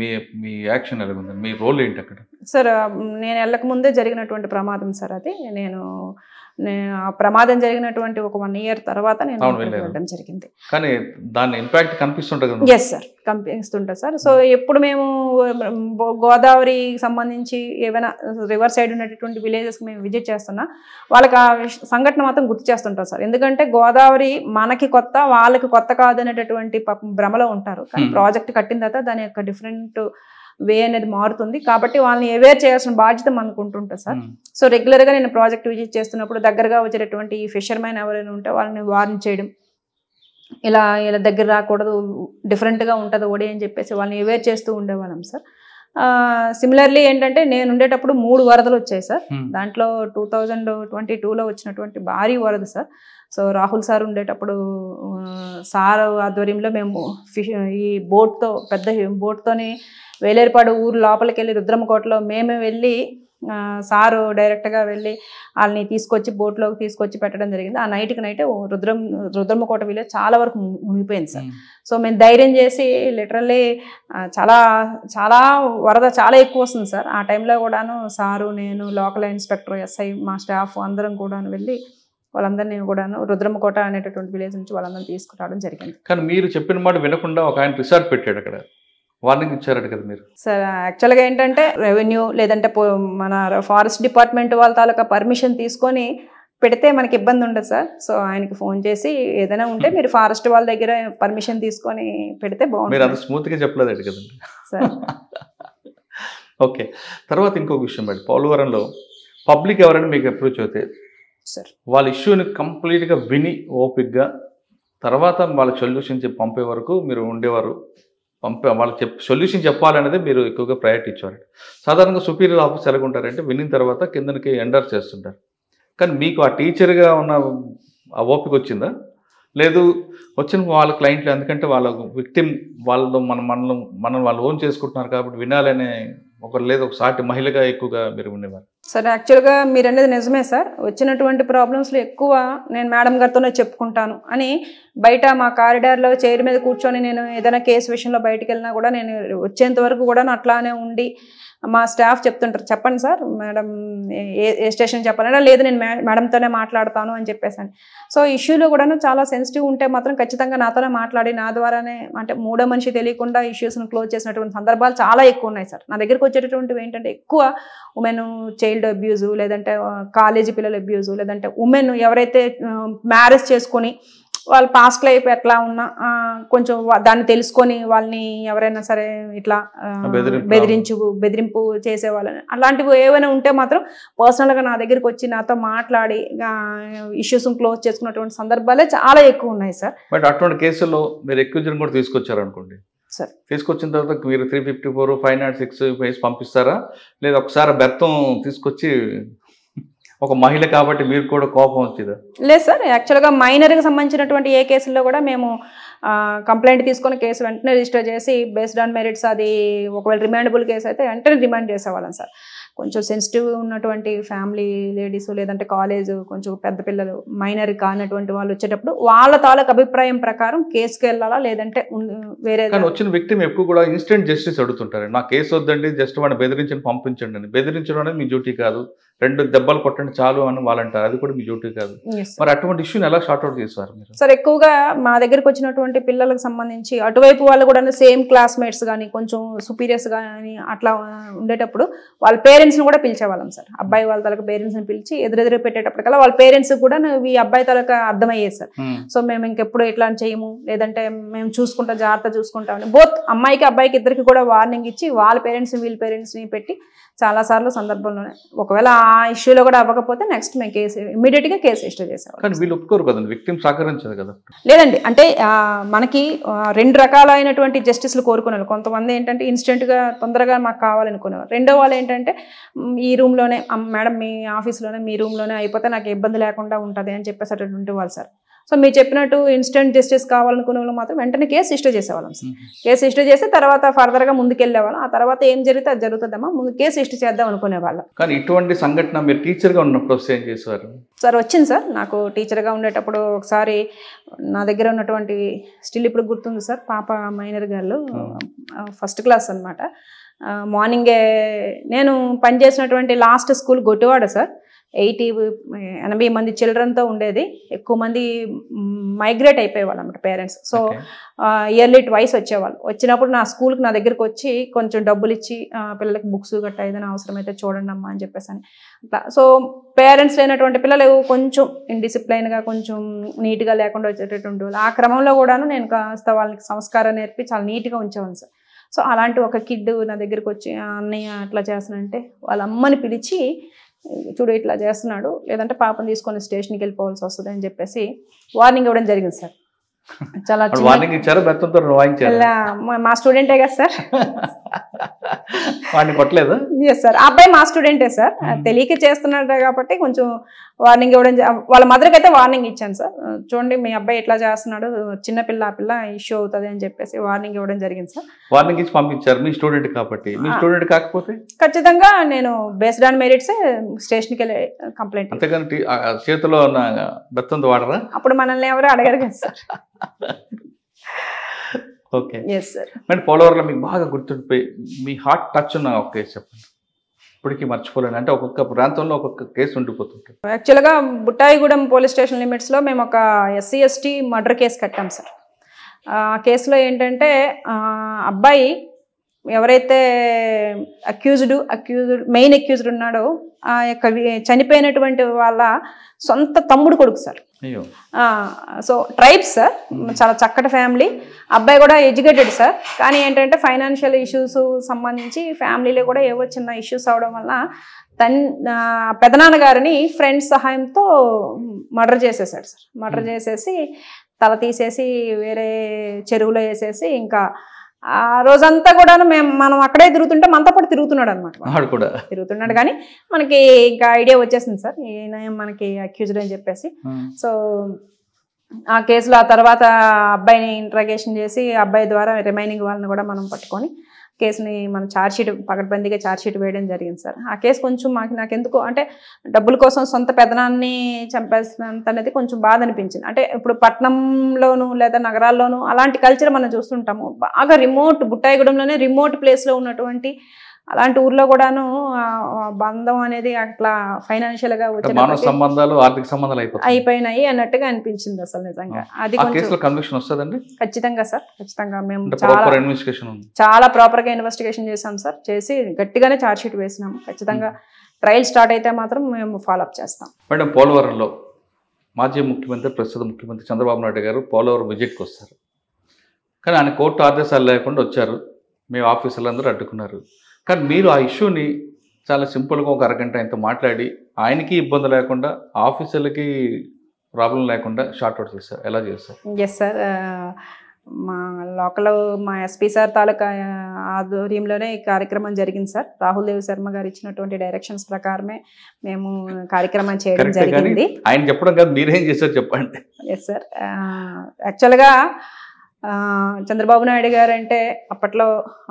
మీ యాక్షన్ ఎలా ఉంది, మీ రోల్ ఏంటి అక్కడ? సార్ నేను వెళ్ళక ముందే జరిగినటువంటి ప్రమాదం సార్ అది. నేను ఆ ప్రమాదం జరిగినటువంటి ఒక 1 ఇయర్ తర్వాత నేను వెళ్ళడం జరిగింది. కానీ దాని ఇంపాక్ట్ కనిపిస్తుంటుంది. ఎస్ సార్, కనిపిస్తుంటుంది సార్. సో ఎప్పుడు మేము గోదావరి సంబంధించి ఏమైనా రివర్ సైడ్ ఉన్నటువంటి విలేజెస్కి మేము విజిట్ చేస్తున్నా వాళ్ళకి ఆ సంఘటన మాత్రం గుర్తు చేస్తుంటాం సార్. ఎందుకంటే గోదావరి మనకి కొత్త, వాళ్ళకి కొత్త కాదు అనేటటువంటి భ్రమలో ఉంటారు. కానీ ప్రాజెక్ట్ కట్టిన తర్వాత దాని యొక్క డిఫరెంట్ వే అనేది మారుతుంది కాబట్టి వాళ్ళని అవేర్ చేయాల్సిన బాధ్యత మనకు ఉంటుంటుంది సార్. సో రెగ్యులర్గా నేను ప్రాజెక్ట్ విజిట్ చేస్తున్నప్పుడు దగ్గరగా వచ్చేటటువంటి ఈ ఫిషర్మెన్ ఎవరైనా ఉంటే వాళ్ళని వార్న్ చేయడం, ఇలా దగ్గర రాకూడదు, డిఫరెంట్గా ఉంటుంది ఓడి అని చెప్పేసి వాళ్ళని అవేర్ చేస్తూ ఉండేవాళ్ళం సార్. సిమిలర్లీ ఏంటంటే నేను ఉండేటప్పుడు 3 వరదలు వచ్చాయి సార్. దాంట్లో 2022లో వచ్చినటువంటి భారీ వరద సార్. సో రాహుల్ సార్ ఉండేటప్పుడు సార్ ఆధ్వర్యంలో మేము ఈ బోట్తో, పెద్ద బోట్తోని వేలేరుపాడు ఊరు లోపలికి వెళ్ళి రుద్రమకోటలో మేమే వెళ్ళి సారు డైరెక్ట్గా వెళ్ళి వాళ్ళని తీసుకొచ్చి బోట్లోకి తీసుకొచ్చి పెట్టడం జరిగింది. ఆ నైట్కి నైట్ రుద్రమకోట విలేజ్ చాలా వరకు మునిగిపోయింది సార్. సో మేము ధైర్యం చేసి లిటరల్లీ చాలా చాలా వరద చాలా ఎక్కువ వస్తుంది సార్. ఆ టైంలో కూడాను సారు, నేను, లోకల్ ఇన్స్పెక్టర్, ఎస్ఐ, మా స్టాఫ్ అందరం కూడాను వెళ్ళి వాళ్ళందరినీ కూడాను రుద్రమకోట అనేటటువంటి విలేజ్ నుంచి వాళ్ళందరినీ తీసుకురావడం జరిగింది. కానీ మీరు చెప్పిన మాట వినకుండా ఒక ఆయన రిసార్ట్ పెట్టాడు అక్కడ, వార్నింగ్ ఇచ్చారట కదా మీరు? సార్ యాక్చువల్గా ఏంటంటే రెవెన్యూ లేదంటే మన ఫారెస్ట్ డిపార్ట్మెంట్ వాళ్ళ తాలూకా పర్మిషన్ తీసుకొని పెడితే మనకి ఇబ్బంది ఉండదు సార్. సో ఆయనకి ఫోన్ చేసి ఏదైనా ఉంటే మీరు ఫారెస్ట్ వాళ్ళ దగ్గర పర్మిషన్ తీసుకొని పెడితే బాగుంటుంది. మీరు అంత స్మూత్గా చెప్పలేదు కదండి సార్. ఓకే, తర్వాత ఇంకొక విషయం మేడం, పోలవరంలో పబ్లిక్ ఎవరైనా మీకు అప్రోచ్ అవుతే సార్ వాళ్ళ ఇష్యూని కంప్లీట్గా విని ఓపిక్గా తర్వాత వాళ్ళకి సొల్యూషన్ చెప్పి పంపే వరకు మీరు ఉండేవారు. వాళ్ళకి సొల్యూషన్ చెప్పాలనేది మీరు ఎక్కువగా ప్రయారిటీ ఇచ్చేవారు. సాధారణంగా సుపీరియర్ ఆఫీసర్ ఎలాగ ఉంటారంటే విన్న తర్వాత కిందకి ఎండర్ చేస్తుంటారు. కానీ మీకు ఆ టీచర్గా ఉన్న ఆ ఓపిక వచ్చిందా? లేదు వచ్చిన వాళ్ళ క్లయింట్లు, ఎందుకంటే వాళ్ళ విక్టిమ్ వాళ్ళు మనం వాళ్ళు ఓన్ చేసుకుంటున్నారు కాబట్టి వినాలనే ఒకరు లేదు, ఒక సాటి మహిళగా ఎక్కువగా మీరు ఉండేవారు. సార్ యాక్చువల్గా మీరు అనేది నిజమే సార్. వచ్చినటువంటి ప్రాబ్లమ్స్లో ఎక్కువ నేను మేడం గారితోనే చెప్పుకుంటాను అని బయట మా కారిడార్లో చైర్ మీద కూర్చొని నేను ఏదైనా కేసు విషయంలో బయటకు వెళ్ళినా కూడా నేను వచ్చేంత వరకు కూడా అట్లానే ఉండి మా స్టాఫ్ చెప్తుంటారు, చెప్పండి సార్ మేడం ఏ స్టేషన్ చెప్పాలంటే, లేదు నేను మేడంతోనే మాట్లాడతాను అని చెప్పేసాను. సో ఇష్యూలో కూడాను చాలా సెన్సిటివ్ ఉంటే మాత్రం ఖచ్చితంగా నాతోనే మాట్లాడి నా ద్వారానే, అంటే మూడో మనిషి తెలియకుండా ఇష్యూస్ను క్లోజ్ చేసినటువంటి సందర్భాలు చాలా ఎక్కువ ఉన్నాయి సార్. నా దగ్గరికి వచ్చేటటువంటివి ఏంటంటే ఎక్కువ ఉమెన్ చైల్డ్ అబ్యూజు, లేదంటే కాలేజీ పిల్లల అబ్యూజు, లేదంటే ఉమెన్ ఎవరైతే మ్యారేజ్ చేసుకొని వాళ్ళ పాస్ట్ లైఫ్ ఎట్లా ఉన్నా కొంచెం దాన్ని తెలుసుకొని వాళ్ళని ఎవరైనా సరే ఇట్లా బెదిరింపు చేసే వాళ్ళని, అలాంటివి ఏమైనా ఉంటే మాత్రం పర్సనల్గా నా దగ్గరికి వచ్చి నాతో మాట్లాడి ఇష్యూస్ క్లోజ్ చేసుకున్నటువంటి సందర్భాలే చాలా ఎక్కువ ఉన్నాయి సార్. బట్ అటువంటి కేసుల్లో మీరు అక్యూజ్ని కూడా తీసుకొచ్చారు అనుకోండి సార్, తీసుకొచ్చిన తర్వాత మీరు 354, 506 వేసి పంపిస్తారా, లేదా ఒకసారి బెత్తం తీసుకొచ్చి ఒక మహిళ కాబట్టి మీరు కూడా కోపం వచ్చిందా? లేదు సార్, యాక్చువల్గా మైనర్కి సంబంధించినటువంటి ఏ కేసుల్లో కూడా మేము కంప్లైంట్ తీసుకొని కేసు వెంటనే రిజిస్టర్ చేసి బేస్డ్ ఆన్ మెరిట్స్, అది ఒకవేళ రిమాండబుల్ కేసు అయితే వెంటనే రిమాండ్ చేసేవాళ్ళం సార్. కొంచెం సెన్సిటివ్ ఉన్నటువంటి ఫ్యామిలీ లేడీస్, లేదంటే కాలేజ్ కొంచెం పెద్ద పిల్లలు మైనర్ కానటువంటి వాళ్ళు వచ్చేటప్పుడు వాళ్ళ తాలూకు అభిప్రాయం ప్రకారం కేసుకి వెళ్ళాలా, లేదంటే వేరే. కానీ వచ్చిన వ్యక్తి ఎక్కువ కూడా ఇన్స్టెంట్ జస్టిస్ అడుగుతుంటారు. నా కేసు వద్దండి, జస్ట్ వాడిని బెదిరించండి పంపించండి అని. బెదిరించడం అనేది మీ డ్యూటీ కాదు, 2 దెబ్బలు కొట్టండి చాలు అని వాళ్ళంటారు, అది కూడా మీ డ్యూటీ కాదు. మరి అటువంటి ఇష్యూని ఎలా షార్ట్అవుట్ చేస్తారు మీరు? సార్ ఎక్కువగా మా దగ్గరకు వచ్చినటువంటి పిల్లలకు సంబంధించి అటువైపు వాళ్ళు కూడా సేమ్ క్లాస్మేట్స్ కానీ కొంచెం సుపీరియర్స్ కానీ అట్లా ఉండేటప్పుడు వాళ్ళ పేరెంట్స్ని కూడా పిలిచేవాళ్ళం సార్. అబ్బాయి వాళ్ళ తలక పేరెంట్స్ని పిలిచి ఎదురెదురు పెట్టేటప్పటికల్లా వాళ్ళ పేరెంట్స్ కూడా ఈ అబ్బాయి తలక అర్థమయ్యేది సార్. సో మేము ఇంకెప్పుడు ఇట్లా చేయము, లేదంటే మేము చూసుకుంటాం, జాగ్రత్త చూసుకుంటామని బోత్ అమ్మాయికి అబ్బాయికి ఇద్దరికి కూడా వార్నింగ్ ఇచ్చి వాళ్ళ పేరెంట్స్ని వీళ్ళ పేరెంట్స్ని పెట్టి చాలాసార్లు సందర్భంలోనే, ఒకవేళ ఆ ఇష్యూలో కూడా అవ్వకపోతే నెక్స్ట్ మేము కేసు ఇమ్మీడియట్గా కేసు రిజిస్టర్ చేసేవాళ్ళం. కానీ వీళ్ళు ఒప్పుకోరు కదండి, విక్టిమ్ సహకరించదు కదా. లేదండి, అంటే మనకి 2 రకాలైనటువంటి జస్టిస్లు కోరుకునేవాళ్ళు. కొంతమంది ఏంటంటే ఇన్స్టెంట్గా తొందరగా మాకు కావాలనుకునేవారు. రెండో వాళ్ళు ఏంటంటే ఈ రూమ్లోనే మేడం మీ ఆఫీస్లోనే మీ రూమ్లోనే అయిపోతే నాకు ఇబ్బంది లేకుండా ఉంటుంది అని చెప్పేసేటటువంటి వాళ్ళు సార్. సో మీరు చెప్పినట్టు ఇన్స్టెంట్ జస్టిస్ కావాలనుకునే వాళ్ళు మాత్రం వెంటనే కేసు రిజిస్టర్ చేసేవాళ్ళం సార్. కేసు రిజిస్టర్ చేసి తర్వాత ఫర్దర్గా ముందుకెళ్ళేవాళ్ళం. ఆ తర్వాత ఏం జరిగితే అది జరుగుతుందమ్మా, ముందు కేసు రిజిస్టర్ చేద్దాం అనుకునేవాళ్ళం. కానీ ఇటువంటి సంఘటన మీరు టీచర్గా ఉన్నప్పుడు వస్తే ఏం చేసేవారు సార్? వచ్చింది సార్, నాకు టీచర్గా ఉండేటప్పుడు ఒకసారి నా దగ్గర ఉన్నటువంటి స్టిల్ ఇప్పుడు గుర్తుంది సార్, పాప మైనర్ గర్ల్, ఫస్ట్ క్లాస్ అనమాట. మార్నింగే నేను పనిచేసినటువంటి లాస్ట్ స్కూల్ గొట్టివాడ సార్. 80 మంది చిల్డ్రన్తో ఉండేది. ఎక్కువ మంది మైగ్రేట్ అయిపోయేవాళ్ళు అన్నమాట పేరెంట్స్. సో ఇయర్లీ ట్వైస్ వచ్చేవాళ్ళు. వచ్చినప్పుడు నా స్కూల్కి నా దగ్గరికి వచ్చి కొంచెం డబ్బులు ఇచ్చి పిల్లలకి బుక్స్ గట్టా ఏదైనా అవసరమైతే చూడండి అమ్మా అని చెప్పేసి అని అట్లా. సో పేరెంట్స్ లేనటువంటి పిల్లలు కొంచెం ఇండిసిప్లైన్గా కొంచెం నీట్గా లేకుండా వచ్చేటటువంటి వాళ్ళు. ఆ క్రమంలో కూడాను నేను కాస్త వాళ్ళకి సంస్కారం నేర్పి చాలా నీట్గా ఉంచేవాను సార్. సో అలాంటి ఒక కిడ్ నా దగ్గరికి వచ్చి అన్నయ్య అట్లా చేస్తానంటే వాళ్ళ అమ్మని పిలిచి, చూడు ఇట్లా చేస్తున్నాడు, లేదంటే పాపను తీసుకొని స్టేషన్కి వెళ్ళిపోవాల్సి వస్తుంది అని చెప్పేసి వార్నింగ్ ఇవ్వడం జరిగింది సార్. చాలా వార్నింగ్ ఇచ్చారు, బెత్తంతో మా స్టూడెంటే కదా సార్. వాడిని కొట్టలేదు? ఎస్ సార్, ఆ అబ్బాయి మా స్టూడెంటే సార్. తెలియక చేస్తున్నాడు కాబట్టి కొంచెం వార్నింగ్ ఇవ్వడం, వాళ్ళ మదర్కి అయితే వార్నింగ్ ఇచ్చాను సార్. చూడండి మీ అబ్బాయి ఎట్లా చేస్తున్నాడు, చిన్నపిల్ల ఆ పిల్ల ఇష్యూ అవుతుంది అని చెప్పేసి వార్నింగ్ ఇవ్వడం జరిగింది సార్. వార్నింగ్ ఇచ్చి పంపించారు మీ స్టూడెంట్ కాబట్టి. మీ స్టూడెంట్ కాకపోతే ఖచ్చితంగా నేను బేస్డ్ ఆన్ మెరిట్స్ స్టేషన్కి వెళ్ళి కంప్లైంట్. అంతేగాని చేతిలో ఉన్న బెత్తంతో వాడరా? అప్పుడు మనల్ని ఎవరు అడగరు కదా సార్. ఓకే, మరి పోలవరంలో మీకు బాగా గుర్తుండిపోయి మీ హార్ట్ టచ్ ఉన్న ఒక కేసు చెప్పండి. ఇప్పటికీ మర్చిపోలేను, అంటే ఒక్కొక్క ప్రాంతంలో ఒక్కొక్క కేసు ఉండిపోతుంటుంది. యాక్చువల్గా బుట్టాయిగూడెం పోలీస్ స్టేషన్ లిమిట్స్లో మేము ఒక SC ST మర్డర్ కేసు కట్టాం సార్. ఆ కేసులో ఏంటంటే అబ్బాయి ఎవరైతే అక్యూజ్డ్ మెయిన్ అక్యూజ్డ్ ఉన్నాడో ఆ యొక్క చనిపోయినటువంటి వాళ్ళ సొంత తమ్ముడు కొడుకు సార్. సో ట్రైబ్స్ సార్, చాలా చక్కటి ఫ్యామిలీ. అబ్బాయి కూడా ఎడ్యుకేటెడ్ సార్, కానీ ఏంటంటే ఫైనాన్షియల్ ఇష్యూస్ సంబంధించి ఫ్యామిలీలో కూడా ఏవో చిన్న ఇష్యూస్ అవడం వల్ల పెదనాన్నగారిని ఫ్రెండ్స్ సహాయంతో మర్డర్ చేసేసాడు సార్. మర్డర్ చేసేసి తల తీసేసి వేరే చెరువులో వేసేసి ఇంకా ఆ రోజంతా కూడా మనం అక్కడే తిరుగుతుంటే మనతో పాటు తిరుగుతున్నాడు అనమాట. తిరుగుతున్నాడు కానీ మనకి ఇంకా ఐడియా వచ్చేసింది సార్ ఈయన మనకి అక్యూజ్డ్ అని చెప్పేసి. సో ఆ కేసులో ఆ తర్వాత అబ్బాయిని ఇంట్రాగేషన్ చేసి అబ్బాయి ద్వారా రిమైనింగ్ వాళ్ళని కూడా మనం పట్టుకొని కేసుని మనం ఛార్జ్షీట్ పకడ్బందీగా ఛార్జ్షీట్ వేయడం జరిగింది సార్. ఆ కేసు కొంచెం నాకెందుకు అంటే డబ్బుల కోసం సొంత పెదనాన్ని చంపేసినంత అనేది కొంచెం బాధ అనిపించింది. అంటే ఇప్పుడు పట్టణంలోను లేదా నగరాల్లోనూ అలాంటి కల్చర్ మనం చూస్తుంటాము. బాగా రిమోట్ బుట్టాయిగూడెంలోనే రిమోట్ ప్లేస్లో ఉన్నటువంటి అలాంటి ఊర్లో కూడాను బంధం అనేది అట్లా ఫైనాన్షియల్గా మానవ సంబంధాలు ఆర్థిక సంబంధాలు అయిపోయినాయి అన్నట్టుగా అనిపించింది అసలు నిజంగా. అది కన్విక్షన్ వస్తుందండి. ఖచ్చితంగా సార్, ఖచ్చితంగా మేము చాలా ప్రాపర్గా ఇన్వెస్టిగేషన్ చేసాం సార్. చేసి గట్టిగానే ఛార్జ్ షీట్ వేసినాం. ఖచ్చితంగా ట్రయల్ స్టార్ట్ అయితే మాత్రం మేము ఫాలోఅప్ చేస్తాం. మేడం, పోలవరంలో మాజీ ముఖ్యమంత్రి ప్రస్తుత ముఖ్యమంత్రి చంద్రబాబు నాయుడు గారు పోలవరం విజిట్కి వస్తారు. కానీ ఆయన కోర్టు ఆదేశాలు లేకుండా వచ్చారు. మేము ఆఫీసర్లు అందరూ అడ్డుకున్నారు. కానీ మీరు ఆ ఇష్యూని చాలా సింపుల్గా ఒక అరగంట ఆయనతో మాట్లాడి ఆయనకి ఇబ్బంది లేకుండా ఆఫీసర్లకి ప్రాబ్లం లేకుండా షార్ట్అవుట్ చేస్తారు. ఎలా చేస్తారు? ఎస్ సార్, మా లోకల్ మా ఎస్పీ సార్ తాలూకా ఆధ్వర్యంలోనే ఈ కార్యక్రమం జరిగింది సార్. రాహుల్ దేవ్ శర్మ గారు ఇచ్చినటువంటి డైరెక్షన్స్ ప్రకారమే మేము కార్యక్రమం చేయడం జరిగింది. ఆయన చెప్పడం కాదు, మీరేం చేశారు చెప్పండి. ఎస్ సార్, యాక్చువల్గా చంద్రబాబు నాయుడు గారు అంటే అప్పట్లో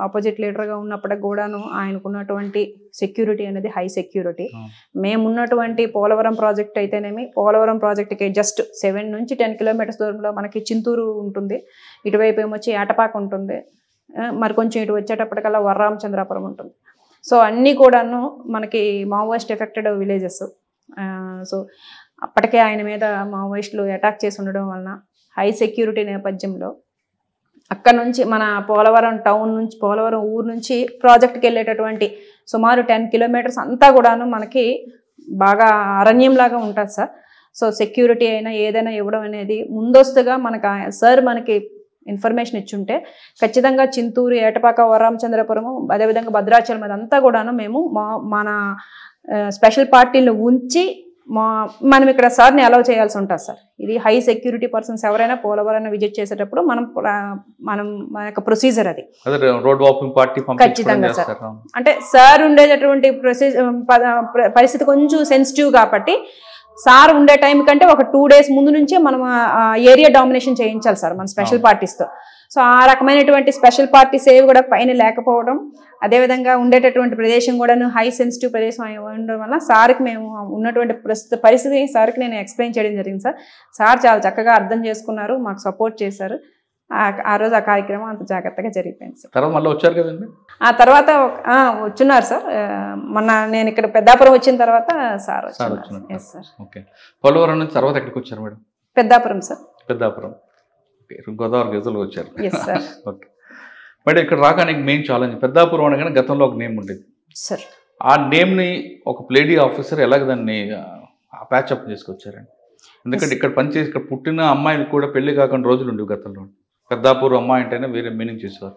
ఆపోజిట్ లీడర్గా ఉన్నప్పటికి కూడాను ఆయనకున్నటువంటి సెక్యూరిటీ అనేది హై సెక్యూరిటీ. మేమున్నటువంటి పోలవరం ప్రాజెక్ట్ అయితేనేమి, పోలవరం ప్రాజెక్ట్కి జస్ట్ 7 నుంచి 10 కిలోమీటర్స్ దూరంలో మనకి చింతూరు ఉంటుంది, ఇటువైపు ఏమొచ్చి ఏటపాక ఉంటుంది, మరి కొంచెం ఇటు వచ్చేటప్పటికల్లా వరరామచంద్రాపురం ఉంటుంది. సో అన్నీ కూడాను మనకి మావోయిస్ట్ ఎఫెక్టెడ్ విలేజెస్. సో అప్పటికే ఆయన మీద మావోయిస్టులు అటాక్ చేసి ఉండడం వలన హై సెక్యూరిటీ నేపథ్యంలో అక్కడ నుంచి మన పోలవరం టౌన్ నుంచి, పోలవరం ఊరు నుంచి ప్రాజెక్ట్కి వెళ్ళేటటువంటి సుమారు 10 కిలోమీటర్స్ అంతా కూడాను మనకి బాగా అరణ్యంలాగా ఉంటుంది సార్. సో సెక్యూరిటీ అయినా ఏదైనా ఇవ్వడం అనేది ముందస్తుగా మనకు సార్ మనకి ఇన్ఫర్మేషన్ ఇచ్చుంటే ఖచ్చితంగా చింతూరు, ఏటపాక, వరరామచంద్రపురము, అదేవిధంగా భద్రాచలం అదంతా కూడాను మేము మన స్పెషల్ పార్టీలు ఉంచి మనం ఇక్కడ సార్ని అలౌ చేయాల్సి ఉంటుంది సార్. ఇది హై సెక్యూరిటీ పర్సన్స్ ఎవరైనా పోలవరాన్ని విజిట్ చేసేటప్పుడు మనం మన యొక్క ప్రొసీజర్ అది ఖచ్చితంగా సార్. అంటే సార్ ఉండేటటువంటి పరిస్థితి కొంచెం సెన్సిటివ్ కాబట్టి సార్ ఉండే టైం కంటే ఒక 2 days ముందు నుంచే మనం ఏరియా డామినేషన్ చేయించాలి సార్ మన స్పెషల్ పార్టీస్తో. సో ఆ రకమైనటువంటి స్పెషల్ పార్టీస్ ఏవి కూడా పైన లేకపోవడం, అదేవిధంగా ఉండేటటువంటి ప్రదేశం కూడా హై సెన్సిటివ్ ప్రదేశం ఉండడం వల్ల సార్కి మేము ఉన్నటువంటి ప్రస్తుత పరిస్థితి సార్కి నేను ఎక్స్ప్లెయిన్ చేయడం జరిగింది సార్. సార్ చాలా చక్కగా అర్థం చేసుకున్నారు, మాకు సపోర్ట్ చేశారు. ఆ రోజు ఆ కార్యక్రమం అంత జాగ్రత్తగా జరిగిపోయింది సార్. తర్వాత మళ్ళీ వచ్చారు కదండి? ఆ తర్వాత వచ్చున్నారు సార్. మొన్న నేను ఇక్కడ పెద్దాపురం వచ్చిన తర్వాత సార్ వచ్చారు. Yes sir. ఓకే. పోలవరం నుంచి తర్వాత ఎక్కడికి వచ్చారు మేడం? పెద్దాపురం సార్. పెద్దాపురం, గోదావరి గజలు వచ్చారు. Yes sir. ఓకే మేడం, ఇక్కడ రాకానికి మెయిన్ ఛాలెంజ్ పెద్దాపురం అనగానే గతంలో ఒక నేమ్ ఉండేది సార్. ఆ నేమ్ని ఒక లేడీ ఆఫీసర్ ఎలాగ దాన్ని ప్యాచప్ చేసుకొచ్చారండి? ఎందుకంటే ఇక్కడ పనిచేసి ఇక్కడ పుట్టిన అమ్మాయిలు కూడా పెళ్లి కాకుండా రోజులు ఉండేవి గతంలో. పెద్దాపూర్ అమ్మాయి అంటేనే వేరే మీనింగ్ చేసేవారు.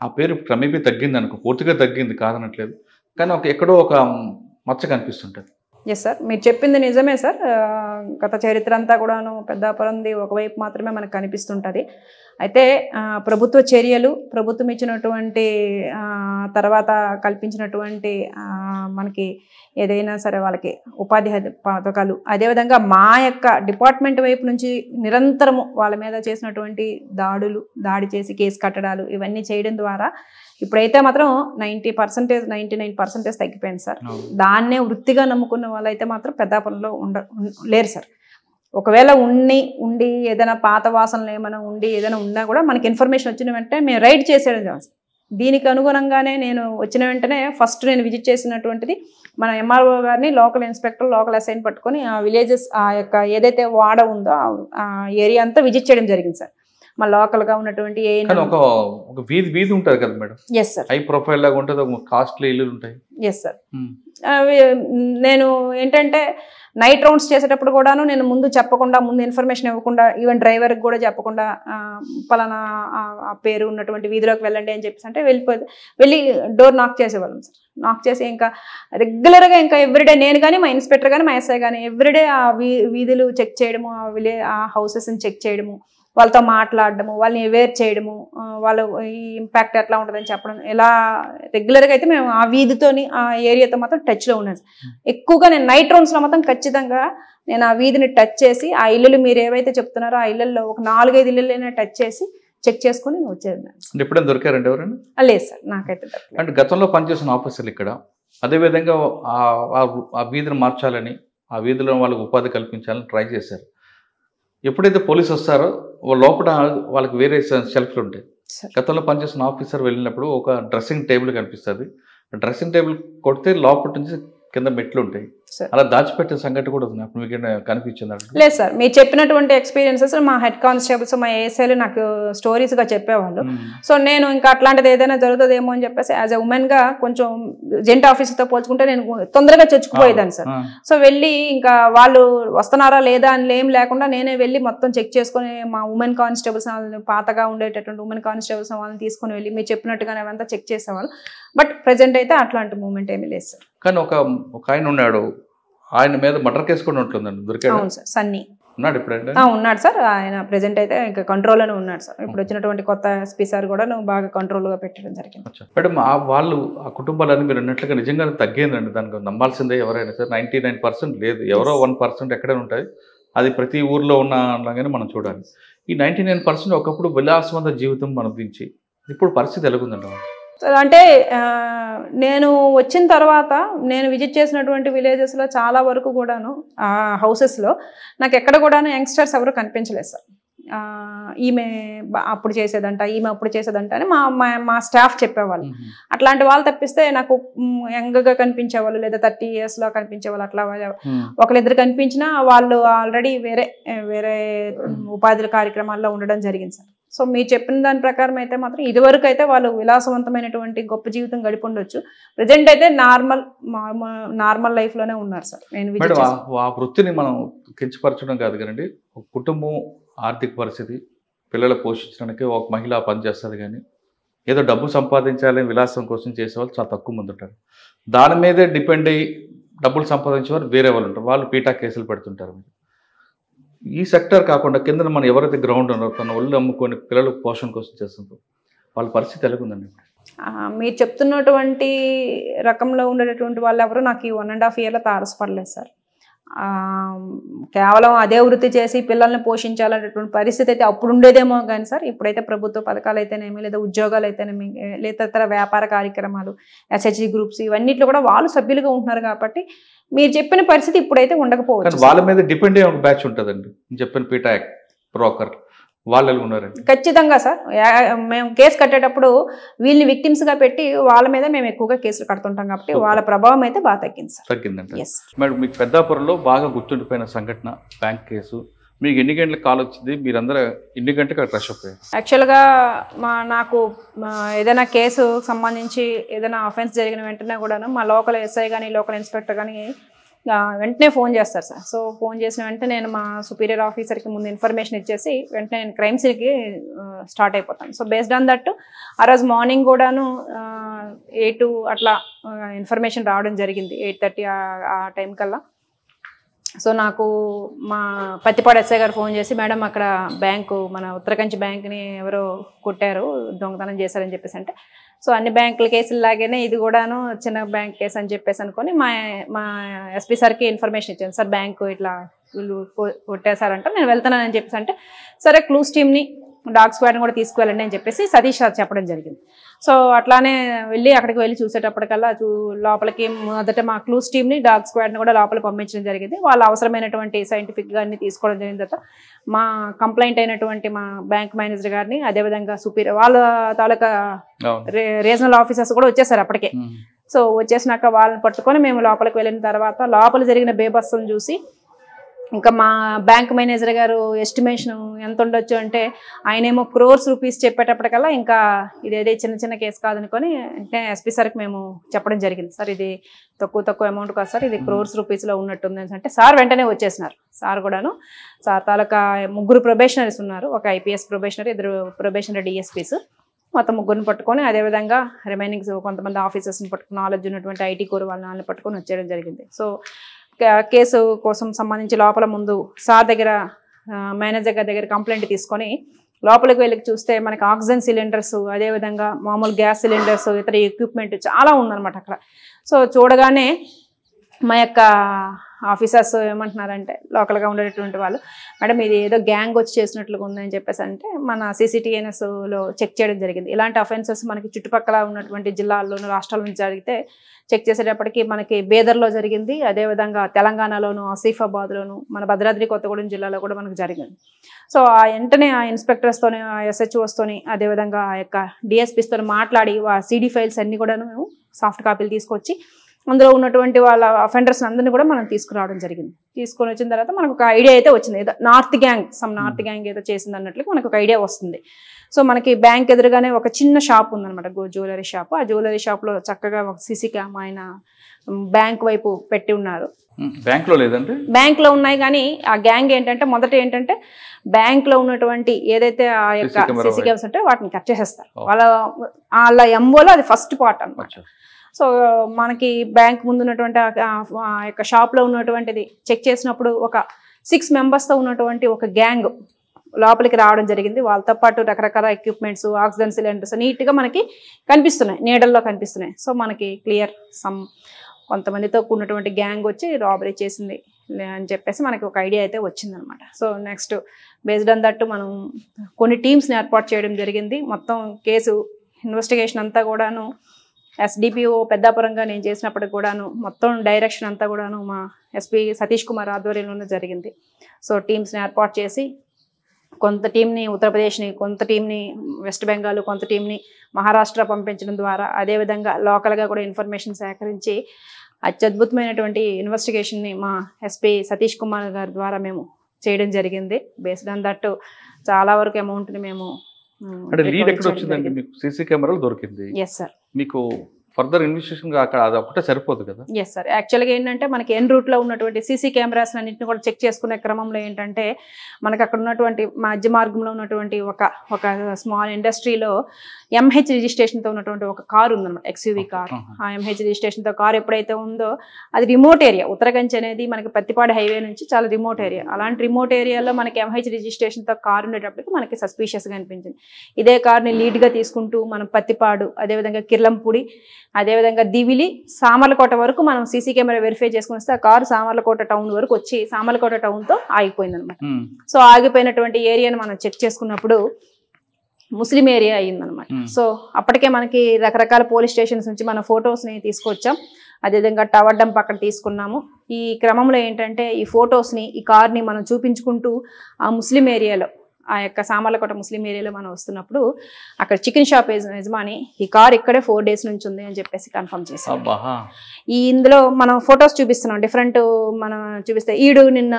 ఆ పేరు క్రమేపీ తగ్గింది అనుకో, పూర్తిగా తగ్గింది కాదనట్లేదు, కానీ ఎక్కడో ఒక మచ్చ కనిపిస్తుంటుంది. ఎస్ సార్, మీరు చెప్పింది నిజమే సార్. గత చరిత్ర అంతా కూడాను పెద్దాపురంది ఒకవైపు మాత్రమే మనకు కనిపిస్తుంటుంది. అయితే ప్రభుత్వ చర్యలు, ప్రభుత్వం ఇచ్చినటువంటి తర్వాత కల్పించినటువంటి మనకి ఏదైనా సరే వాళ్ళకి ఉపాధి పథకాలు, అదేవిధంగా మా యొక్క డిపార్ట్మెంట్ వైపు నుంచి నిరంతరము వాళ్ళ మీద చేసినటువంటి దాడి చేసి కేసు కట్టడాలు ఇవన్నీ చేయడం ద్వారా ఇప్పుడైతే మాత్రం 90%, 99% తగ్గిపోయింది సార్. దాన్నే వృత్తిగా నమ్ముకున్న వాళ్ళైతే మాత్రం పెద్దాపురంలో లేరు సార్. ఒకవేళ ఉండి ఏదైనా పాత వాసనలు ఏమైనా ఉండి ఏదైనా ఉన్నా కూడా మనకి ఇన్ఫర్మేషన్ వచ్చిన వెంటనే మేము రైడ్ చేసేయడం. దీనికి అనుగుణంగానే నేను వచ్చిన వెంటనే ఫస్ట్ నేను విజిట్ చేసినటువంటిది మన ఎంఆర్ఓ గారిని, లోకల్ ఇన్స్పెక్టర్, లోకల్ అసైన్ పట్టుకొని ఆ విలేజెస్ ఆ యొక్క ఏదైతే వాడ ఉందో ఆ ఏరియా అంతా విజిట్ చేయడం జరిగింది సార్. మా లోకల్గా ఉన్నటువంటి ఒక వీధి ఉంటుంది కదా madam? Yes sir. High profile లాగా ఉంటుంది, కాస్ట్లీ ఇల్లు ఉంటాయి. Yes sir. నేను ఏంటంటే నైట్ రౌండ్స్ చేసేటప్పుడు కూడాను నేను ముందు చెప్పకుండా, ముందు ఇన్ఫర్మేషన్ ఇవ్వకుండా, ఈవెన్ డ్రైవర్కి కూడా చెప్పకుండా పలానా ఆ పేరు ఉన్నటువంటి వీధిలోకి వెళ్ళండి అని చెప్పేసి అంటే వెళ్ళి డోర్ నాక్ చేసేవాళ్ళం సార్. నాక్ చేసి ఇంకా రెగ్యులర్గా ఇంకా ఎవ్రీడే నేను కానీ, మా ఇన్స్పెక్టర్ కానీ, మా ఎస్ఐ కానీ ఎవ్రీడే ఆ వీధులు చెక్ చేయడము, ఆ హౌసెస్ని చెక్ చేయడము, వాళ్ళతో మాట్లాడడము, వాళ్ళని అవేర్ చేయడము, వాళ్ళు ఈ ఇంపాక్ట్ ఎట్లా ఉంటుందని చెప్పడం, ఎలా రెగ్యులర్గా అయితే మేము ఆ వీధితోని ఆ ఏరియాతో మాత్రం టచ్లో ఉన్నాను. ఎక్కువగా నేను నైట్ రౌండ్స్లో మాత్రం ఖచ్చితంగా నేను ఆ వీధిని టచ్ చేసి ఆ ఇల్లులు మీరు ఏవైతే చెప్తున్నారో ఆ ఇళ్ళల్లో ఒక 4-5 ఇళ్ళైనా టచ్ చేసి చెక్ చేసుకుని నేను వచ్చేది. ఎప్పుడైనా దొరికారండి ఎవరైనా? లేదు సార్, నాకైతే అంటే గతంలో పనిచేసిన ఆఫీసర్లు ఇక్కడ అదేవిధంగా ఆ వీధిని మార్చాలని, ఆ వీధిలో వాళ్ళకి ఉపాధి కల్పించాలని ట్రై చేశారు. ఎప్పుడైతే పోలీసు వస్తారో లోపల వాళ్ళకి వేరే షెల్ఫ్లు ఉంటాయి. గతంలో పనిచేసిన ఆఫీసర్ వెళ్ళినప్పుడు ఒక డ్రెస్సింగ్ టేబుల్ కనిపిస్తుంది, డ్రెస్సింగ్ టేబుల్ కొడితే లోపల నుంచి కింద మెట్లు ఉంటాయి, అలా దాచిపెట్టే సంగతి కూడా ఉంది. అప్పుడు మీకు కనిపించింది? లేదు సార్, మీరు చెప్పినటువంటి ఎక్స్పీరియన్సెస్ మా హెడ్ కానిస్టేబుల్స్, మా ఏఎస్ఐలు నాకు స్టోరీస్గా చెప్పేవాళ్ళు. సో నేను ఇంకా అట్లాంటిది ఏదైనా జరుగుతుందేమో అని చెప్పేసి యాజ్ ఎ ఉమెన్గా కొంచెం జెంట్ ఆఫీసర్తో పోల్చుకుంటే నేను తొందరగా చచ్చుకుపోయేదాన్ని సార్. సో వెళ్ళి ఇంకా వాళ్ళు వస్తున్నారా లేదా అని ఏం లేకుండా నేనే వెళ్ళి మొత్తం చెక్ చేసుకొని మా ఉమెన్ కానిస్టేబుల్స్ వాళ్ళని, పాతగా ఉండేటటువంటి ఉమెన్ కానిస్టేబుల్స్ వాళ్ళని తీసుకొని వెళ్ళి మీరు చెప్పినట్టుగానే అవంతా చెక్ చేసేవాళ్ళు. బట్ ప్రెజెంట్ అయితే అట్లాంటి మూమెంట్ ఏమీ లేదు సార్. కానీ ఒక ఆయన ఉన్నాడు, ఆయన మీద మర్డర్ కేసు కూడా ఉంటుందండి, దొరికాడు? అవును సార్, సన్నీ ఉన్నాడు ఇప్పుడంటే? ఉన్నాడు సార్, ఆయన ప్రెజెంట్ అయితే ఇంకా కంట్రోల్లోనే ఉన్నాడు సార్. ఇప్పుడు వచ్చినటువంటి కొత్త ఎస్పీ సార్ కూడా బాగా కంట్రోల్గా పెట్టడం జరిగింది. మేడం, వాళ్ళు ఆ కుటుంబాలన్నీ మీరు అన్నట్లుగా నిజంగానే తగ్గేందండి, దానికి నమ్మాల్సిందే ఎవరైనా సార్. 99% లేదు, ఎవరో 1% ఎక్కడైనా ఉంటుంది, అది ప్రతి ఊర్లో ఉన్నలాగానే మనం చూడాలి. ఈ 99% ఒకప్పుడు విలాసవంత జీవితం మనం దించి ఇప్పుడు పరిస్థితి ఎలాగుందండి? అంటే నేను వచ్చిన తర్వాత నేను విజిట్ చేసినటువంటి విలేజెస్లో చాలా వరకు కూడాను హౌసెస్లో నాకు ఎక్కడ కూడాను యంగ్స్టర్స్ ఎవరు కనిపించలేదు సార్. ఈమె అప్పుడు చేసేదంట, ఈమె అప్పుడు చేసేదంట అని మా స్టాఫ్ చెప్పేవాళ్ళు. అట్లాంటి వాళ్ళు తప్పిస్తే నాకు యంగ్గా కనిపించేవాళ్ళు లేదా 30 yearsలో కనిపించేవాళ్ళు. అట్లా ఒకరిద్దరు కనిపించినా వాళ్ళు ఆల్రెడీ వేరే ఉపాధి కార్యక్రమాల్లో ఉండడం జరిగింది సార్. సో మీరు చెప్పిన దాని ప్రకారం అయితే మాత్రం ఇదివరకు అయితే వాళ్ళు విలాసవంతమైనటువంటి గొప్ప జీవితం గడిపి ఉండొచ్చు. ప్రజెంట్ అయితే నార్మల్ లైఫ్లోనే ఉన్నారు సార్. నేను ఆ వృత్తిని మనం కించపరచడం కాదు కదండి, ఒక కుటుంబం ఆర్థిక పరిస్థితి, పిల్లలు పోషించడానికి ఒక మహిళ పనిచేస్తుంది, కానీ ఏదో డబ్బు సంపాదించాలని విలాసం కోసం చేసేవాళ్ళు చాలా తక్కువ మంది ఉంటారు. దాని మీదే డిపెండ్ అయ్యి డబ్బులు సంపాదించేవారు వేరే వాళ్ళు ఉంటారు, వాళ్ళు పీటా కేసులు పెడుతుంటారు. ఈ సెక్టర్ కాకుండా కింద మనం ఎవరైతే గ్రౌండ్ ఉన్నారో తన ఒళ్ళు అమ్ముకొని పిల్లలు పోషణ కోసం చేస్తుంటారు, వాళ్ళ పరిస్థితి ఎలాగుందండి? మీరు చెప్తున్నటువంటి రకంలో ఉండేటటువంటి వాళ్ళు ఎవరు నాకు ఈ 1.5 yearలో తారసపడలేదు సార్. కేవలం అదే వృత్తి చేసి పిల్లల్ని పోషించాలనేటువంటి పరిస్థితి అయితే అప్పుడు ఉండేదేమో కానీ సార్, ఇప్పుడైతే ప్రభుత్వ పథకాలు అయితేనేమి, లేదా ఉద్యోగాలు అయితేనేమి, లేదా ఇతర వ్యాపార కార్యక్రమాలు, SHG గ్రూప్స్, ఇవన్నిట్లో కూడా వాళ్ళు సభ్యులుగా ఉంటున్నారు కాబట్టి మీరు చెప్పిన పరిస్థితి ఇప్పుడైతే ఉండకపోవచ్చు. వాళ్ళ మీద డిపెండ్ అయ్యే ఒక బ్యాచ్ ఉంటుందండి, చెప్పిన పీటా బ్రోకర్ వాళ్ళు ఉన్నారండి. ఖచ్చితంగా సార్, మేము కేసు కట్టేటప్పుడు వీళ్ళని విక్టిమ్స్గా పెట్టి వాళ్ళ మీద మేము ఎక్కువగా కేసులు కడుతుంటాం కాబట్టి వాళ్ళ ప్రభావం అయితే బాగా తగ్గింది సార్. తగ్గిందండి. మేడం, మీకు పెద్దాపురంలో బాగా గుర్తుండిపోయిన సంఘటన బ్యాంక్ కేసు, మీకు ఎన్ని గంటలకు కాల్ వచ్చింది, మీరందరూ ఎన్ని గంటలకు రష్ అయిపోయారు? యాక్చువల్గా నాకు ఏదైనా కేసు సంబంధించి ఏదైనా అఫెన్స్ జరిగిన వెంటనే కూడాను మా లోకల్ ఎస్ఐ కానీ లోకల్ ఇన్స్పెక్టర్ కానీ వెంటనే ఫోన్ చేస్తారు సార్. సో ఫోన్ చేసిన వెంటనే నేను మా సుపీరియర్ ఆఫీసర్కి ముందు ఇన్ఫర్మేషన్ ఇచ్చేసి వెంటనే నేను క్రైమ్ సీన్కి స్టార్ట్ అయిపోతాను. సో బేస్డ్ ఆన్ దట్ ఆ రోజు మార్నింగ్ కూడాను 8 అట్లా ఇన్ఫర్మేషన్ రావడం జరిగింది, 8:30 ఆ టైం కల్లా. సో నాకు మా పత్తిపాడు ఎస్ఐ గారు ఫోన్ చేసి, మేడం అక్కడ బ్యాంకు, మన ఉత్తరకంచి బ్యాంక్ని ఎవరో కొట్టారు, దొంగతనం చేశారని చెప్పేసి అంటే, సో అన్ని బ్యాంకుల కేసులు లాగానే ఇది కూడాను చిన్న బ్యాంక్ కేసు అని చెప్పేసి అనుకొని మా ఎస్పీ సార్కి ఇన్ఫర్మేషన్ ఇచ్చాను. సార్ బ్యాంకు ఇట్లా వీళ్ళు కొట్టేశారంట, నేను వెళ్తున్నానని చెప్పేసి అంటే, సరే క్లూస్ టీమ్ని, డాగ్ స్క్వాడ్ని కూడా తీసుకువెళ్ళండి అని చెప్పేసి సతీష్ సార్ చెప్పడం జరిగింది. సో అట్లానే అక్కడికి వెళ్ళి చూసేటప్పటికల్లా లోపలికి మొదట మా క్లూస్ టీమ్ని, డాగ్ స్క్వాడ్ని కూడా లోపలికి పంపించడం జరిగింది. వాళ్ళు అవసరమైనటువంటి సైంటిఫిక్గా అన్ని తీసుకోవడం జరిగిన తర్వాత మా కంప్లైంట్ అయినటువంటి మా బ్యాంక్ మేనేజర్ గారిని, అదేవిధంగా సుపీరియర్ వాళ్ళ తాలూకా రీజనల్ ఆఫీసర్స్ కూడా వచ్చేసారు అప్పటికే. సో వచ్చేసినాక వాళ్ళని పట్టుకొని మేము లోపలికి వెళ్ళిన తర్వాత లోపల జరిగిన బేబస్సులను చూసి ఇంకా మా బ్యాంక్ మేనేజర్ గారు ఎస్టిమేషన్ ఎంత ఉండొచ్చు అంటే ఆయనేమో crores rupees చెప్పేటప్పటికల్లా ఇంకా ఇదేదే చిన్న కేసు కాదనుకొని అంటే ఎస్పీ సార్కి మేము చెప్పడం జరిగింది. సార్ ఇది తక్కువ అమౌంట్ కాదు సార్, ఇది crores rupeesలో ఉన్నట్టుంది అంటే సార్ వెంటనే వచ్చేసినారు. సార్ కూడాను సార్ తాలూకా 3 ప్రొబేషనరీస్ ఉన్నారు, ఒక IPS ప్రొబేషనరీ, 2 ప్రొబేషనరీ DSPs, మొత్తం 3 పట్టుకొని అదేవిధంగా రిమైనింగ్ కొంతమంది ఆఫీసర్స్ని పట్టుకుని నాలెడ్జ్ ఉన్నటువంటి IT కోర్ వాళ్ళని పట్టుకొని వచ్చేయడం జరిగింది. సో కేసు కోసం సంబంధించి లోపల ముందు సార్ దగ్గర మేనేజర్ గారి దగ్గర కంప్లైంట్ తీసుకొని లోపలికి వెళ్ళి చూస్తే మనకి ఆక్సిజన్ సిలిండర్స్, అదేవిధంగా మామూలు గ్యాస్ సిలిండర్స్, ఇతర ఎక్విప్మెంట్ చాలా ఉందన్నమాట అక్కడ. సో చూడగానే మా యొక్క ఆఫీసర్స్ ఏమంటున్నారంటే లోకల్గా ఉండేటువంటి వాళ్ళు, మేడం ఇది ఏదో గ్యాంగ్ వచ్చి చేసినట్లుగా ఉందని చెప్పేసి అంటే మన CCTNSలో చెక్ చేయడం జరిగింది. ఇలాంటి అఫెన్సెస్ మనకి చుట్టుపక్కల ఉన్నటువంటి జిల్లాల్లోనూ రాష్ట్రాల నుంచి జరిగితే చెక్ చేసేటప్పటికి మనకి బేదర్లో జరిగింది, అదేవిధంగా తెలంగాణలోను, ఆసిఫాబాద్లోను, మన భద్రాద్రి కొత్తగూడెం జిల్లాలో కూడా మనకు జరిగింది. సో ఆ వెంటనే ఆ ఇన్స్పెక్టర్స్తోని, ఆ SHOస్తోని, అదేవిధంగా ఆ యొక్క DSPస్తో మాట్లాడి CD ఫైల్స్ అన్నీ కూడా మేము సాఫ్ట్ కాపీలు తీసుకొచ్చి అందులో ఉన్నటువంటి వాళ్ళ అఫెండర్స్ అందరినీ కూడా మనం తీసుకురావడం జరిగింది. తీసుకొని వచ్చిన తర్వాత మనకు ఒక ఐడియా అయితే వచ్చింది, ఏదో నార్త్ గ్యాంగ్ ఏదో చేసింది అన్నట్లు మనకు ఒక ఐడియా వస్తుంది. సో మనకి బ్యాంక్ ఎదురుగానే ఒక చిన్న షాప్ ఉందన్నమాట, జ్యువెలరీ షాప్. ఆ జ్యువెలరీ షాప్లో చక్కగా ఒక CC క్యామ్ ఆయన బ్యాంక్ వైపు పెట్టి ఉన్నారు. బ్యాంక్లో లేదంటే బ్యాంక్లో ఉన్నాయి, కానీ ఆ గ్యాంగ్ ఏంటంటే మొదట ఏంటంటే బ్యాంక్లో ఉన్నటువంటి ఏదైతే ఆ యొక్క CC క్యామ్స్ ఉంటే వాటిని కట్ చేసేస్తారు. వాళ్ళ MOలో అది ఫస్ట్ పార్ట్ అన్నమాట. సో మనకి బ్యాంక్ ముందు ఉన్నటువంటి ఆ యొక్క షాప్లో ఉన్నటువంటిది చెక్ చేసినప్పుడు ఒక 6 మెంబర్స్తో ఉన్నటువంటి ఒక గ్యాంగ్ లోపలికి రావడం జరిగింది. వాళ్ళతో పాటు రకరకాల ఎక్విప్మెంట్స్, ఆక్సిజన్ సిలిండర్స్ నీట్గా మనకి కనిపిస్తున్నాయి, నీడల్లో కనిపిస్తున్నాయి. సో మనకి క్లియర్ కొంతమందితో కూడినటువంటి గ్యాంగ్ వచ్చి రాబరీ చేసింది అని చెప్పేసి మనకి ఒక ఐడియా అయితే వచ్చిందనమాట. So next based on that మనం కొన్ని టీమ్స్ని ఏర్పాటు చేయడం జరిగింది. మొత్తం కేసు ఇన్వెస్టిగేషన్ అంతా కూడాను SDPO పెద్దాపురంగా నేను చేసినప్పటికి కూడాను మొత్తం డైరెక్షన్ అంతా కూడాను మా SP సతీష్ కుమార్ ఆధ్వర్యంలోనే జరిగింది. సో టీమ్స్ని ఏర్పాటు చేసి కొంత టీంని ఉత్తరప్రదేశ్ని, కొంత టీంని వెస్ట్ బెంగాల్, కొంత టీంని మహారాష్ట్ర పంపించడం ద్వారా, అదేవిధంగా లోకల్గా కూడా ఇన్ఫర్మేషన్ సేకరించి అత్యద్భుతమైనటువంటి ఇన్వెస్టిగేషన్ని మా SP సతీష్ కుమార్ గారి ద్వారా మేము చేయడం జరిగింది. బేస్డ్ ఆన్ దట్ చాలా వరకు అమౌంట్ని మేము లీడ్ ఎక్కడ వచ్చిందండి మీకు? CC కెమెరాలు దొరికింది. Yes sir. మీకు ఫర్దర్ ఇన్వెస్టిగేషన్ అక్కడ అది ఒకటే సరిపోదు కదా? Yes sir. యాక్చువల్గా ఏంటంటే మనకి ఎన్ రూట్లో ఉన్నటువంటి CC కెమెరాస్ అన్నింటిని కూడా చెక్ చేసుకునే క్రమంలో ఏంటంటే మనకు అక్కడ ఉన్నటువంటి మధ్య మార్గంలో ఉన్నటువంటి ఒక స్మాల్ ఇండస్ట్రీలో MH రిజిస్ట్రేషన్తో ఉన్నటువంటి ఒక కారు ఉందన్నమాట, XUV కార్. ఆ MH రిజిస్ట్రేషన్తో కారు ఎప్పుడైతే ఉందో అది రిమోట్ ఏరియా. ఉత్తరగంజ్ అనేది మనకి పత్తిపాడు హైవే నుంచి చాలా రిమోట్ ఏరియా. అలాంటి రిమోట్ ఏరియాలో మనకి MH రిజిస్ట్రేషన్తో కారు ఉండేటప్పటికి మనకి సస్పీషియస్గా అనిపించింది. ఇదే కార్ని లీడ్గా తీసుకుంటూ మనం పత్తిపాడు, అదేవిధంగా కిర్లంపూడి, అదేవిధంగా దివిలి, సామర్లకోట వరకు మనం CC కెమెరా వెరిఫై చేసుకుని వస్తే ఆ కారు సామర్లకోట టౌన్ వరకు వచ్చి సామర్లకోట టౌన్తో ఆగిపోయింది అనమాట. సో ఆగిపోయినటువంటి ఏరియాను మనం చెక్ చేసుకున్నప్పుడు ముస్లిం ఏరియా అయ్యిందనమాట. సో అప్పటికే మనకి రకరకాల పోలీస్ స్టేషన్స్ నుంచి మన ఫొటోస్ని తీసుకొచ్చాం, అదేవిధంగా టవర్ డంప్ అక్కడ తీసుకున్నాము. ఈ క్రమంలో ఏంటంటే ఈ ఫొటోస్ని, ఈ కార్ని మనం చూపించుకుంటూ ఆ ముస్లిం ఏరియాలో, ఆ యొక్క సామర్లకోట ముస్లిం ఏరియాలో మనం వస్తున్నప్పుడు అక్కడ చికెన్ షాప్ యజమాని ఈ కార్ ఇక్కడే 4 days నుంచి ఉంది అని చెప్పేసి కన్ఫర్మ్ చేశాం. ఇందులో మనం ఫొటోస్ చూపిస్తున్నాం, డిఫరెంట్ మనం చూపిస్తే ఈడు నిన్న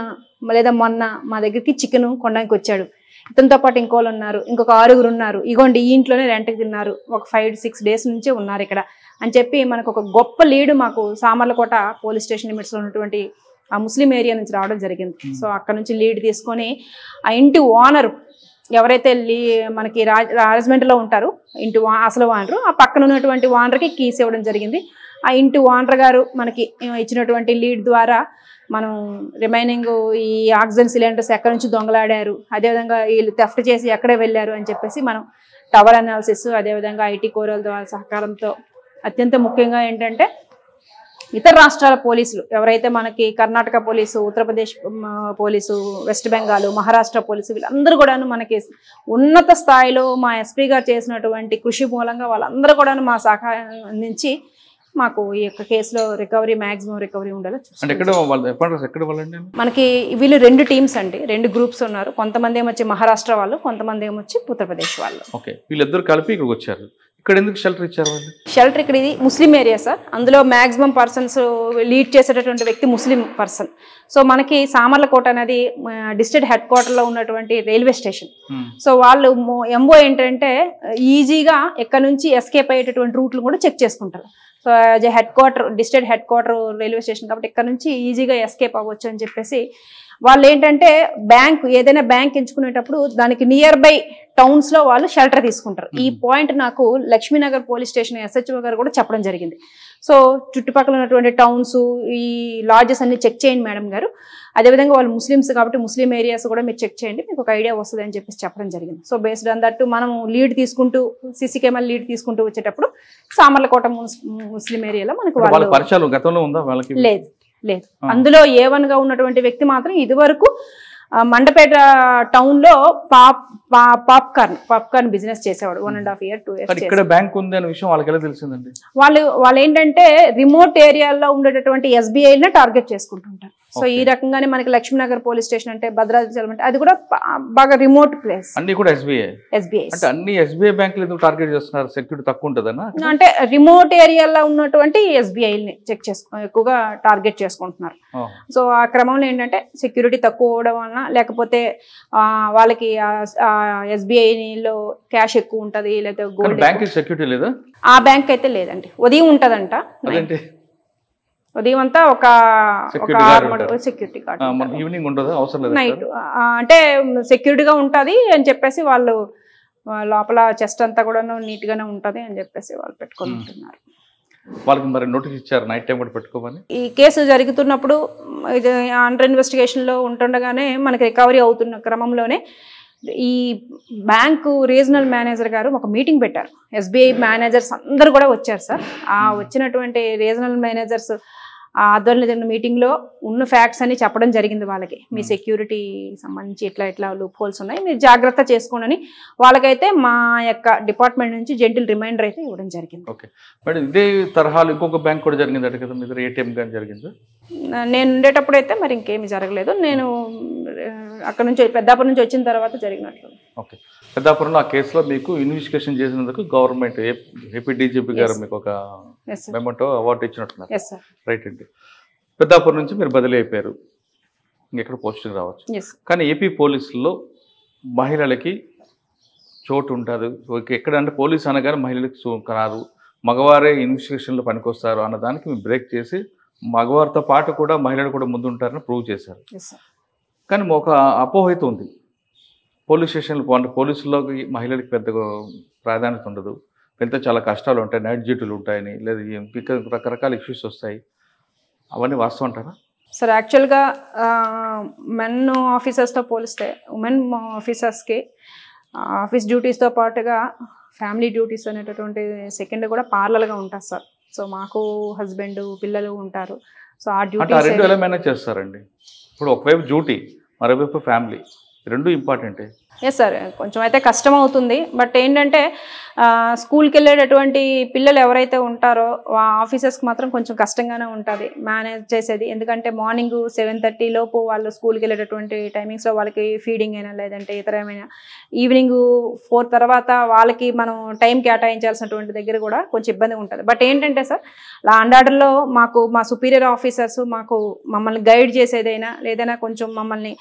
లేదా మొన్న మా దగ్గరికి చికెన్ కొనడానికి వచ్చాడు, ఇతనితో పాటు ఇంకోళ్ళు ఉన్నారు, ఇంకొక 6 ఉన్నారు, ఇగోండి ఈ ఇంట్లోనే రెంట్కి తిన్నారు, ఒక 5-6 days నుంచే ఉన్నారు ఇక్కడ అని చెప్పి మనకు ఒక గొప్ప లీడ్ మాకు సామర్లకోట పోలీస్ స్టేషన్ లిమిట్స్లో ఉన్నటువంటి ఆ ముస్లిం ఏరియా నుంచి రావడం జరిగింది. సో అక్కడ నుంచి లీడ్ తీసుకొని ఆ ఇంటి ఓనర్ ఎవరైతే మనకి రాజమండ్రిలో ఉంటారు, ఇంటి అసలు ఓనరు, ఆ పక్కన ఉన్నటువంటి ఓనర్కి కీస్ ఇవ్వడం జరిగింది. ఆ ఇంటి ఓనర్ గారు మనకి ఇచ్చినటువంటి లీడ్ ద్వారా మనం రిమైనింగ్ ఈ ఆక్సిజన్ సిలిండర్స్ ఎక్కడి నుంచి దొంగలాడారు, అదేవిధంగా వీళ్ళు థెఫ్ట్ చేసి ఎక్కడే వెళ్ళారు అని చెప్పేసి మనం టవర్ అనాలిసిస్, అదేవిధంగా IT కోరల ద్వారా సహకారంతో, అత్యంత ముఖ్యంగా ఏంటంటే ఇతర రాష్ట్రాల పోలీసులు ఎవరైతే మనకి Karnataka police, Uttar Pradesh police, west Bengal, Maharashtra police వీళ్ళందరూ కూడాను మనకి ఉన్నత స్థాయిలో మా SP గారు చేసినటువంటి కృషి మూలంగా వాళ్ళందరూ కూడాను మా సహకారం అందించి మాకు ఈ యొక్క కేసులో మ్యాక్సిమం రికవరీ ఉండేలా చూస్తాం. మనకి వీళ్ళు 2 టీమ్స్ అండి, 2 గ్రూప్స్ ఉన్నారు. కొంతమంది ఏమొచ్చి మహారాష్ట్ర వాళ్ళు, కొంతమంది ఏమొచ్చి ఉత్తరప్రదేశ్ వాళ్ళు. వీళ్ళిద్దరు కలిపి ఇక్కడికి వచ్చారు. ఇక్కడ ఎందుకు షెల్టర్ ఇచ్చారు వాళ్ళు? షెల్టర్ ఇక్కడ ఇది ముస్లిం ఏరియా సార్. అందులో మ్యాక్సిమం పర్సన్స్ లీడ్ చేసేటటువంటి వ్యక్తి ముస్లిం పర్సన్. సో మనకి సామర్లకోట అనేది డిస్ట్రిక్ట్ హెడ్ క్వార్టర్లో ఉన్నటువంటి రైల్వే స్టేషన్. సో వాళ్ళు MO ఏంటంటే ఈజీగా ఎక్కడ నుంచి ఎస్కేప్ అయ్యేటటువంటి రూట్లు కూడా చెక్ చేసుకుంటారు. So as a district head quarter railway station కాబట్టి ఇక్కడ నుంచి ఈజీగా ఎస్కేప్ అవ్వచ్చు అని చెప్పేసి వాళ్ళు ఏంటంటే ఏదైనా బ్యాంక్ ఎంచుకునేటప్పుడు దానికి నియర్ బై టౌన్స్లో వాళ్ళు షెల్టర్ తీసుకుంటారు. ఈ పాయింట్ నాకు లక్ష్మీనగర్ పోలీస్ స్టేషన్ SHO గారు కూడా చెప్పడం జరిగింది. సో చుట్టుపక్కల ఉన్నటువంటి టౌన్స్, ఈ లాడ్జెస్ అన్ని చెక్ చేయండి మేడం గారు, అదేవిధంగా వాళ్ళు ముస్లిమ్స్ కాబట్టి ముస్లిం ఏరియాస్ కూడా మీరు చెక్ చేయండి, మీకు ఒక ఐడియా వస్తుంది అని చెప్పేసి చెప్పడం జరిగింది. సో బేస్డ్ ఆన్ దట్ మనం లీడ్ తీసుకుంటూ CC కెమెరా లీడ్ తీసుకుంటూ వచ్చేటప్పుడు సామర్లకోట ముస్లిం ఏరియాలో మనకు పరిచయాలు గతంలో ఉందా వాళ్ళకి? లేదు. లేదు. అందులో A1 గా ఉన్నటువంటి వ్యక్తి మాత్రం ఇదివరకు మండపేట టౌన్ లో పాప్కార్న్ బిజినెస్ చేసేవాడు 1.5 year 2 years. ఇక్కడ బ్యాంక్ ఉంది అనే విషయం వాళ్ళకి ఎలా తెలిసిందండి? వాళ్ళు ఏంటంటే రిమోట్ ఏరియాల్లో ఉండేటటువంటి SBI ని టార్గెట్ చేసుకుంటుంటారు. సో ఈ రకంగానే మనకి లక్ష్మీనగర్ పోలీస్ స్టేషన్ అంటే భద్రాచలం అంటే అది కూడా బాగా రిమోట్ ప్లేస్. అన్ని కూడా SBI అంటే అన్ని SBI బ్యాంకులు ఎందుకు టార్గెట్ చేస్తున్నారు? సెక్యూరిటీ తక్కువ ఉంటుందన్నా? అంటే రిమోట్ ఏరియాలో ఉన్నటువంటి SBI ని ఎక్కువగా టార్గెట్ చేసుకుంటున్నారు. సో ఆ క్రమంలో ఏంటంటే సెక్యూరిటీ తక్కువ అవడం వలన, లేకపోతే వాళ్ళకి SBI లో క్యాష్ ఎక్కువ ఉంటది, లేకపోతే గోల్డ్. బ్యాంక్ సెక్యూరిటీ లేదా? ఆ బ్యాంక్ అయితే లేదండి. ఉదయం ఉంటదంట, ఉదయం అంతా ఒక సెక్యూరిటీ గార్డ్, ఈవినింగ్ ఉండదు, అవసరం లేదు, నైట్ అంటే సెక్యూరిటీగా ఉంటది అని చెప్పేసి వాళ్ళు లోపల చెస్ట్ అంతా కూడా నీట్ గానే ఉంటది అని చెప్పేసి వాళ్ళు పెట్టుకొని ఉంటున్నారు. వాళ్ళకి మరి నోటీస్ ఇచ్చారు నైట్ టైం కూడా పెట్టుకోమని? ఈ కేసు జరుగుతున్నప్పుడు ఇది అండర్ ఇన్వెస్టిగేషన్ లో ఉంటుండగానే మనకి రికవరీ అవుతున్న క్రమంలోనే ఈ బ్యాంకు రీజనల్ మేనేజర్ గారు ఒక మీటింగ్ పెట్టారు. SBI మేనేజర్స్ అందరూ కూడా వచ్చారు సార్. ఆ వచ్చినటువంటి రీజనల్ మేనేజర్స్ ఆధ్వర్యంలో జరిగిన మీటింగ్ లో ఉన్న ఫ్యాక్ట్స్ అని చెప్పడం జరిగింది వాళ్ళకి. మీ సెక్యూరిటీ సంబంధించి ఇట్లా లూప్ హోల్స్ ఉన్నాయి, మీరు జాగ్రత్త చేసుకోండి. వాళ్ళకైతే మా యొక్క డిపార్ట్మెంట్ నుంచి జెంటిల్ రిమైండర్ అయితే ఇవ్వడం జరిగింది. ఓకే మేడం, ఇదే తరహాలో ఇంకొక బ్యాంక్ కూడా జరిగింది కదా మీ దగ్గర? ATM కానీ జరిగింది? నేను ఉండేటప్పుడు అయితే మరి ఇంకేమీ జరగలేదు. నేను అక్కడ నుంచి పెద్దాపురం నుంచి వచ్చిన తర్వాత జరిగినట్లు. ఓకే, పెద్దాపురంలో ఆ కేసులో మీకు ఇన్వెస్టిగేషన్ చేసినందుకు గవర్నమెంట్ ఏపీ DGP గారు మీకు ఒక మెమోంటో అవార్డు ఇచ్చినట్టున్నారు, రైట్ అండి? పెద్దాపురం నుంచి మీరు బదిలీ అయిపోయారు, ఇంకెక్కడ పోస్టింగ్ రావచ్చు. కానీ ఏపీ పోలీసుల్లో మహిళలకి చోటు ఉంటుంది. ఎక్కడంటే పోలీసు అనగానే మహిళలకు రాదు, మగవారే ఇన్వెస్టిగేషన్లో పనికొస్తారు అన్నదానికి మీరు బ్రేక్ చేసి మగవారితో పాటు కూడా మహిళలు కూడా ముందుంటారని ప్రూవ్ చేశారు. కానీ ఒక అపోహైతే ఉంది, పోలీస్ స్టేషన్లు పోలీసుల్లోకి మహిళలకు పెద్దగా ప్రాధాన్యత ఉండదు, వెళ్తే చాలా కష్టాలు ఉంటాయి, నైట్ డ్యూటీలు ఉంటాయని, లేదా ఇంకా రకరకాల ఇష్యూస్ వస్తాయి, అవన్నీ వాస్తవం అంటారా? సార్ యాక్చువల్గా మెన్ ఆఫీసర్స్తో పోలిస్తే ఉమెన్ ఆఫీసర్స్కి ఆఫీస్ డ్యూటీస్తో పాటుగా ఫ్యామిలీ డ్యూటీస్ అనేటటువంటి సెకండ్ కూడా పార్లర్గా ఉంటుంది సార్. సో మాకు హస్బెండ్ పిల్లలు ఉంటారు. సో ఆ డ్యూటీ రెండు ఎలా మేనేజ్ చేస్తారండి? ఇప్పుడు ఒకవైపు డ్యూటీ, మరోవైపు ఫ్యామిలీ, రెండు ఇంపార్టెంటే. ఎస్ సార్, కొంచెం అయితే కష్టం అవుతుంది. బట్ ఏంటంటే స్కూల్కి వెళ్ళేటటువంటి పిల్లలు ఎవరైతే ఉంటారో ఆఫీసర్స్కి మాత్రం కొంచెం కష్టంగానే ఉంటుంది మేనేజ్ చేసేది. ఎందుకంటే మార్నింగ్ 7:30 లోపు వాళ్ళు స్కూల్కి వెళ్ళేటటువంటి టైమింగ్స్లో వాళ్ళకి ఫీడింగ్ అయినా లేదంటే ఇతర ఏమైనా ఈవినింగ్ 4 తర్వాత వాళ్ళకి మనం టైం కేటాయించాల్సినటువంటి దగ్గర కూడా కొంచెం ఇబ్బంది ఉంటుంది. బట్ ఏంటంటే సార్ లా అండ్ ఆర్డర్లో మాకు మా సుపీరియర్ ఆఫీసర్స్ మాకు మమ్మల్ని గైడ్ చేసేదైనా లేదైనా కొంచెం మమ్మల్ని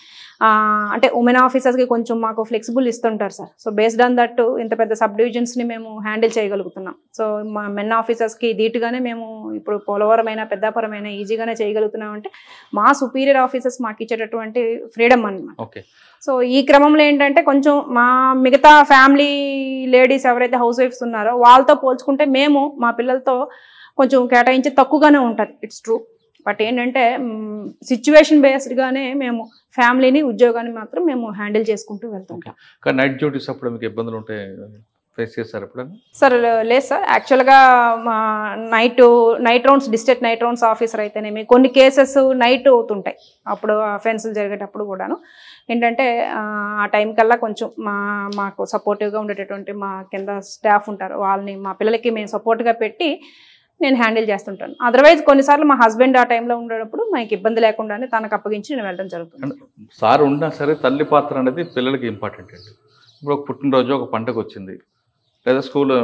అంటే ఉమెన్ ఆఫీసర్స్కి కొంచెం మాకు ఫ్లెక్సిబుల్ ఇస్తుంటారు sir. So based on that ఇంత పెద్ద సబ్ డివిజన్స్ని మేము హ్యాండిల్ చేయగలుగుతున్నాం. సో మా మెన్ ఆఫీసర్స్కి ధీటుగానే మేము ఇప్పుడు పోలవరమైనా పెద్దాపురమైనా ఈజీగానే చేయగలుగుతున్నాం. అంటే మా సుపీరియర్ ఆఫీసర్స్ మాకు ఇచ్చేటటువంటి ఫ్రీడమ్ అన్నమాట. సో ఈ క్రమంలో ఏంటంటే కొంచెం మా మిగతా ఫ్యామిలీ లేడీస్ ఎవరైతే హౌస్ వైఫ్స్ ఉన్నారో వాళ్ళతో పోల్చుకుంటే మేము మా పిల్లలతో కొంచెం కేటాయించి తక్కువగానే ఉంటుంది, ఇట్స్ ట్రూ. బట్ ఏంటంటే సిచ్యువేషన్ బేస్డ్గానే మేము ఫ్యామిలీని ఉద్యోగాన్ని మాత్రం మేము హ్యాండిల్ చేసుకుంటూ వెళ్తుంటాం. కానీ నైట్ డ్యూటీస్ అప్పుడు మీకు ఇబ్బందులు ఉంటాయి, ఫేస్ చేస్తారు ఎప్పుడైనా? సార్ లేదు సార్, యాక్చువల్గా night rounds district night rounds officer అయితేనేమి కొన్ని కేసెస్ నైట్ అవుతుంటాయి. అప్పుడు అఫెన్సులు జరిగేటప్పుడు కూడాను ఏంటంటే ఆ టైం కల్లా కొంచెం మాకు సపోర్టివ్గా ఉండేటటువంటి మా కింద స్టాఫ్ ఉంటారు, వాళ్ళని మా పిల్లలకి మేము సపోర్ట్గా పెట్టి నేను హ్యాండిల్ చేస్తుంటాను. అదర్వైజ్ కొన్నిసార్లు మా హస్బెండ్ ఆ టైంలో ఉండేటప్పుడు మాకు ఇబ్బంది లేకుండానే తనకు అప్పగించి నేను వెళ్ళడం జరుగుతుంది. సార్ ఉన్నా సరే తల్లి పాత్ర అనేది పిల్లలకి ఇంపార్టెంట్ అండి. ఇప్పుడు ఒక పుట్టినరోజు ఒక పండుగ వచ్చింది, లేదా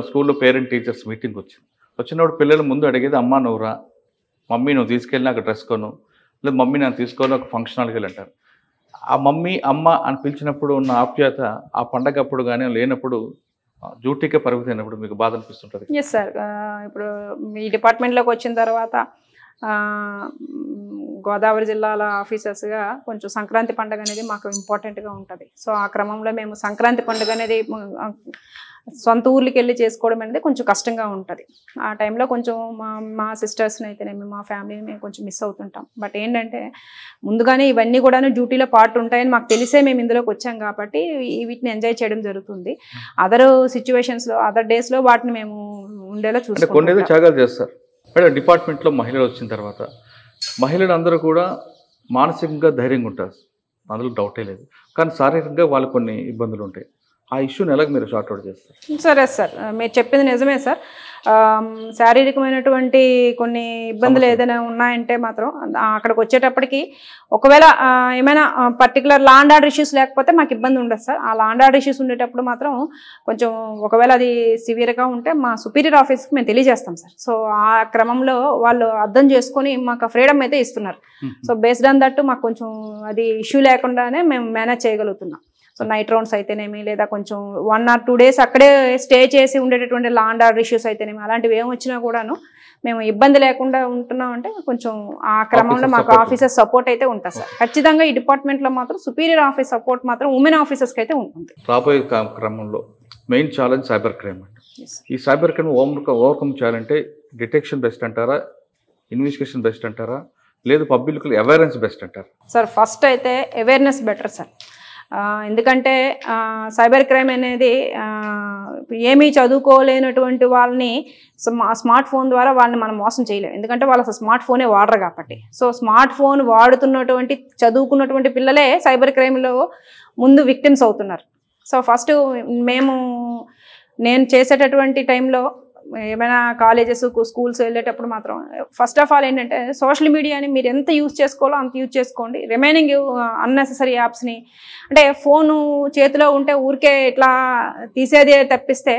స్కూల్లో పేరెంట్ టీచర్స్ మీటింగ్ వచ్చినప్పుడు పిల్లలు ముందు అడిగేది అమ్మ నువ్వురా, మమ్మీ నువ్వు తీసుకెళ్ళి నాకు డ్రెస్ కొను, లేదా మమ్మీ నేను తీసుకొని ఒక ఫంక్షన్కి వెళ్ళి అంటారు. ఆ మమ్మీ అమ్మ అని పిలిచినప్పుడు ఉన్న ఆప్యాయత ఆ పండగ అప్పుడు కానీ లేనప్పుడు డ్యూటీకే పరిమితమైనప్పుడు మీకు బాధ అనిపిస్తుంటుంది? ఎస్ సార్, ఇప్పుడు ఈ డిపార్ట్మెంట్లోకి వచ్చిన తర్వాత గోదావరి జిల్లాల ఆఫీసర్స్గా కొంచెం సంక్రాంతి పండుగ అనేది మాకు ఇంపార్టెంట్గా ఉంటుంది. సో ఆ క్రమంలో మేము సంక్రాంతి పండుగ అనేది సొంత ఊర్లకి వెళ్ళి చేసుకోవడం అనేది కొంచెం కష్టంగా ఉంటుంది. ఆ టైంలో కొంచెం మా సిస్టర్స్ని అయితేనేమి మా ఫ్యామిలీని మేము కొంచెం మిస్ అవుతుంటాం. బట్ ఏంటంటే ముందుగానే ఇవన్నీ కూడా డ్యూటీలో పార్ట్ ఉంటాయని మాకు తెలిసే మేము ఇందులోకి వచ్చాం కాబట్టి వీటిని ఎంజాయ్ చేయడం జరుగుతుంది. అదర్ సిచ్యువేషన్స్లో అదర్ డేస్లో వాటిని మేము ఉండేలా చూసుకుంటాం. కొన్ని త్యాగాలు చేస్తారు. డిపార్ట్మెంట్లో మహిళలు వచ్చిన తర్వాత మహిళలు అందరూ కూడా మానసికంగా ధైర్యంగా ఉంటారు, అందులో డౌటే లేదు. కానీ శారీరకంగా వాళ్ళు కొన్ని ఇబ్బందులు ఉంటాయి. ఆ ఇష్యూని ఎలాగ మీరు షార్ట్ అవుట్ చేస్తారు? సరే సార్, మీరు చెప్పింది నిజమే సార్. శారీరకమైనటువంటి కొన్ని ఇబ్బందులు ఏదైనా ఉన్నాయంటే మాత్రం అక్కడికి వచ్చేటప్పటికి ఒకవేళ ఏమైనా particular law and order issues లేకపోతే మాకు ఇబ్బంది ఉండదు సార్. ఆ లా అండ్ ఆర్డర్ ఇష్యూస్ ఉండేటప్పుడు మాత్రం కొంచెం ఒకవేళ అది సివియర్గా ఉంటే మా సుపీరియర్ ఆఫీస్కి మేము తెలియజేస్తాం సార్. సో ఆ క్రమంలో వాళ్ళు అర్థం చేసుకొని మాకు ఫ్రీడమ్ అయితే ఇస్తున్నారు. సో బేస్డ్ ఆన్ దట్ మాకు కొంచెం అది ఇష్యూ లేకుండానే మేము మేనేజ్ చేయగలుగుతున్నాం. సో నైట్ రౌండ్స్ అయితేనేమి, లేదా కొంచెం 1 or 2 days అక్కడే స్టే చేసి ఉండేటటువంటి లా అండ్ ఆర్డర్ ఇష్యూస్ అయితేనేమి, అలాంటివి ఏమి వచ్చినా కూడాను మేము ఇబ్బంది లేకుండా ఉంటున్నాం. అంటే కొంచెం ఆ క్రమంలో మాకు ఆఫీసర్స్ సపోర్ట్ అయితే ఉంటుంది సార్. ఖచ్చితంగా ఈ డిపార్ట్మెంట్లో మాత్రం సుపీరియర్ ఆఫీస్ సపోర్ట్ మాత్రం ఉమెన్ ఆఫీసర్స్కి అయితే ఉంటుంది. రాబోయే క్రమంలో మెయిన్ ఛాలెంజ్ సైబర్ క్రైమ్ అండి. ఈ సైబర్ క్రైమ్ ఓవర్కమ్ చేయాలంటే డిటెక్షన్ బెస్ట్ అంటారా, ఇన్వెస్టిగేషన్ బెస్ట్ అంటారా, లేదు పబ్లిక్ అవేర్నెస్ బెస్ట్ అంటారా? సార్ ఫస్ట్ అయితే అవేర్నెస్ బెటర్ సార్. ఎందుకంటే సైబర్ క్రైమ్ అనేది ఏమీ చదువుకోలేనటువంటి వాళ్ళని స్మార్ట్ ఫోన్ ద్వారా వాళ్ళని మనం మోసం చేయలేము. ఎందుకంటే వాళ్ళు అసలు స్మార్ట్ ఫోనే వాడరు కాబట్టి. సో స్మార్ట్ ఫోన్ వాడుతున్నటువంటి చదువుకున్నటువంటి పిల్లలే సైబర్ క్రైమ్లో ముందు విక్టిమ్స్ అవుతున్నారు. సో ఫస్ట్ నేను చేసేటటువంటి టైంలో ఏమైనా కాలేజెస్ స్కూల్స్ వెళ్ళేటప్పుడు మాత్రం ఫస్ట్ ఆఫ్ ఆల్ ఏంటంటే సోషల్ మీడియాని మీరు ఎంత యూజ్ చేసుకోవాలో అంత యూజ్ చేసుకోండి. రిమైనింగ్ అన్నెసెసరీ యాప్స్ని, అంటే ఫోను చేతిలో ఉంటే ఊరికే ఇట్లా తీసేదే తప్పిస్తే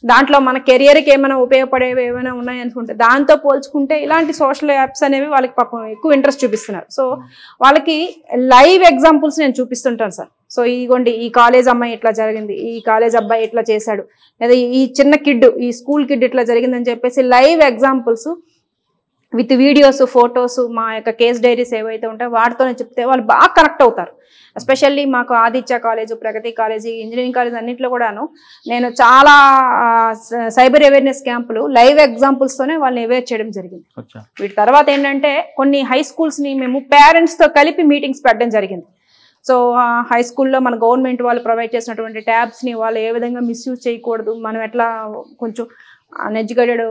దాంట్లో మన కెరియర్కి ఏమైనా ఉపయోగపడేవి ఏమైనా ఉన్నాయనుకుంటే దాంతో పోల్చుకుంటే ఇలాంటి సోషల్ యాప్స్ అనేవి వాళ్ళకి పాపం ఎక్కువ ఇంట్రెస్ట్ చూపిస్తున్నారు. సో వాళ్ళకి లైవ్ ఎగ్జాంపుల్స్ నేను చూపిస్తుంటాను సార్. సో ఇదిగోండి ఈ కాలేజ్ అమ్మాయి ఇట్లా జరిగింది, ఈ కాలేజ్ అబ్బాయి ఇట్లా చేశాడు, లేదా ఈ చిన్న కిడ్ ఈ స్కూల్ కిడ్ ఇట్లా జరిగిందని చెప్పేసి live examples with videos, photos, మా యొక్క కేస్ డైరీస్ ఏవైతే ఉంటాయో వాటితోనే చెప్తే వాళ్ళు బాగా కనెక్ట్ అవుతారు. ఎస్పెషల్లీ మాకు ఆదిత్య కాలేజ్, ప్రగతి కాలేజీ, ఇంజనీరింగ్ కాలేజ్ అన్నింటిలో కూడాను నేను చాలా సైబర్ అవేర్నెస్ క్యాంపులు లైవ్ ఎగ్జాంపుల్స్తోనే వాళ్ళని అవేర్ చేయడం జరిగింది. వీటి తర్వాత ఏంటంటే కొన్ని హై స్కూల్స్ని మేము పేరెంట్స్తో కలిపి మీటింగ్స్ పెట్టడం జరిగింది. సో హై స్కూల్లో మన గవర్నమెంట్ వాళ్ళు ప్రొవైడ్ చేసినటువంటి ట్యాబ్స్ని వాళ్ళు ఏ విధంగా మిస్యూజ్ చేయకూడదు, మనం ఎట్లా కొంచెం అన్ఎడ్యుకేటెడ్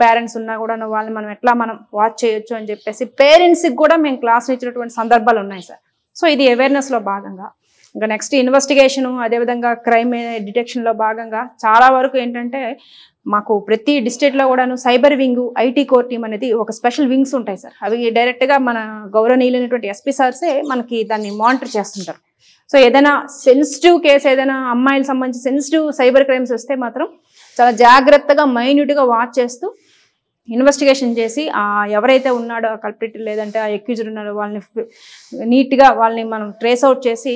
పేరెంట్స్ ఉన్నా కూడా వాళ్ళని మనం వాచ్ చేయొచ్చు అని చెప్పేసి పేరెంట్స్కి కూడా మేము క్లాసులు ఇచ్చినటువంటి సందర్భాలు ఉన్నాయి సార్. సో ఇది అవేర్నెస్లో భాగంగా. ఇంకా నెక్స్ట్ ఇన్వెస్టిగేషను, అదేవిధంగా క్రైమ్ డిటెక్షన్లో భాగంగా చాలా వరకు ఏంటంటే మాకు ప్రతి డిస్ట్రిక్ట్లో కూడాను cyber wing, IT core team అనేది ఒక స్పెషల్ వింగ్స్ ఉంటాయి సార్. అవి డైరెక్ట్గా మన గౌరవనీయులైనటువంటి ఎస్పీ సార్సే మనకి దాన్ని మానిటర్ చేస్తుంటారు. సో ఏదైనా సెన్సిటివ్ కేసు, ఏదైనా అమ్మాయిలకు సంబంధించి సెన్సిటివ్ సైబర్ క్రైమ్స్ వస్తే మాత్రం చాలా జాగ్రత్తగా మైన్యూట్గా వాచ్ చేస్తూ ఇన్వెస్టిగేషన్ చేసి ఎవరైతే ఉన్నాడో ఆ కల్ప్రిట్ లేదంటే ఆ అక్యూజ్డ్ ఉన్నాడో వాళ్ళని నీట్గా వాళ్ళని మనం ట్రేస్ అవుట్ చేసి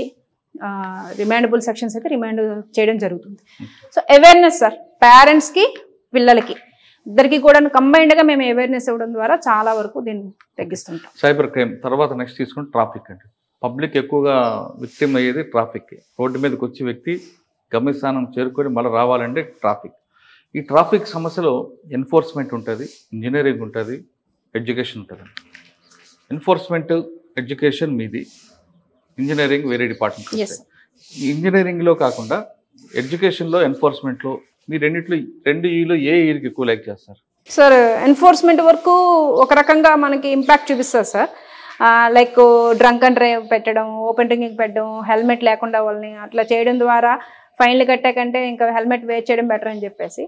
రిమాండబుల్ సెక్షన్స్ అయితే రిమాండ్ చేయడం జరుగుతుంది. సో అవేర్నెస్ సార్, పేరెంట్స్కి పిల్లలకి ఇద్దరికి కూడా కంబైన్డ్గా మేము అవేర్నెస్ ఇవ్వడం ద్వారా చాలా వరకు దీన్ని తగ్గిస్తుంటాం. సైబర్ క్రైమ్ తర్వాత నెక్స్ట్ తీసుకుంటే ట్రాఫిక్ అండి. పబ్లిక్ ఎక్కువగా విక్టిమ్ అయ్యేది ట్రాఫిక్. రోడ్డు మీదకి వచ్చే వ్యక్తి గమ్యస్థానం చేరుకొని మళ్ళీ రావాలంటే ట్రాఫిక్. ఈ ట్రాఫిక్ సమస్యలో ఎన్ఫోర్స్మెంట్ ఉంటుంది, ఇంజనీరింగ్ ఉంటుంది, ఎడ్యుకేషన్ ఉంటుంది. ఎన్ఫోర్స్మెంట్, ఎడ్యుకేషన్ మీది, ఇంజనీరింగ్ వేరే డిపార్ట్మెంట్. ఇంజనీరింగ్లో కాకుండా ఎడ్యుకేషన్లో, ఎన్ఫోర్స్మెంట్లో మీ రెండు ఈలో ఏ ఇయర్కి ఎక్కువ లైక్ చేస్తారు? సార్ ఎన్ఫోర్స్మెంట్ వరకు ఒక రకంగా మనకి ఇంపాక్ట్ చూపిస్తుంది sir. Like drunk and drive పెట్టడం, ఓపెన్ డ్రింకింగ్ పెట్టడం, హెల్మెట్ లేకుండా వాళ్ళని అట్లా చేయడం ద్వారా ఫైన్లు కట్టే కంటే ఇంకా హెల్మెట్ వేర్ చేయడం బెటర్ అని చెప్పేసి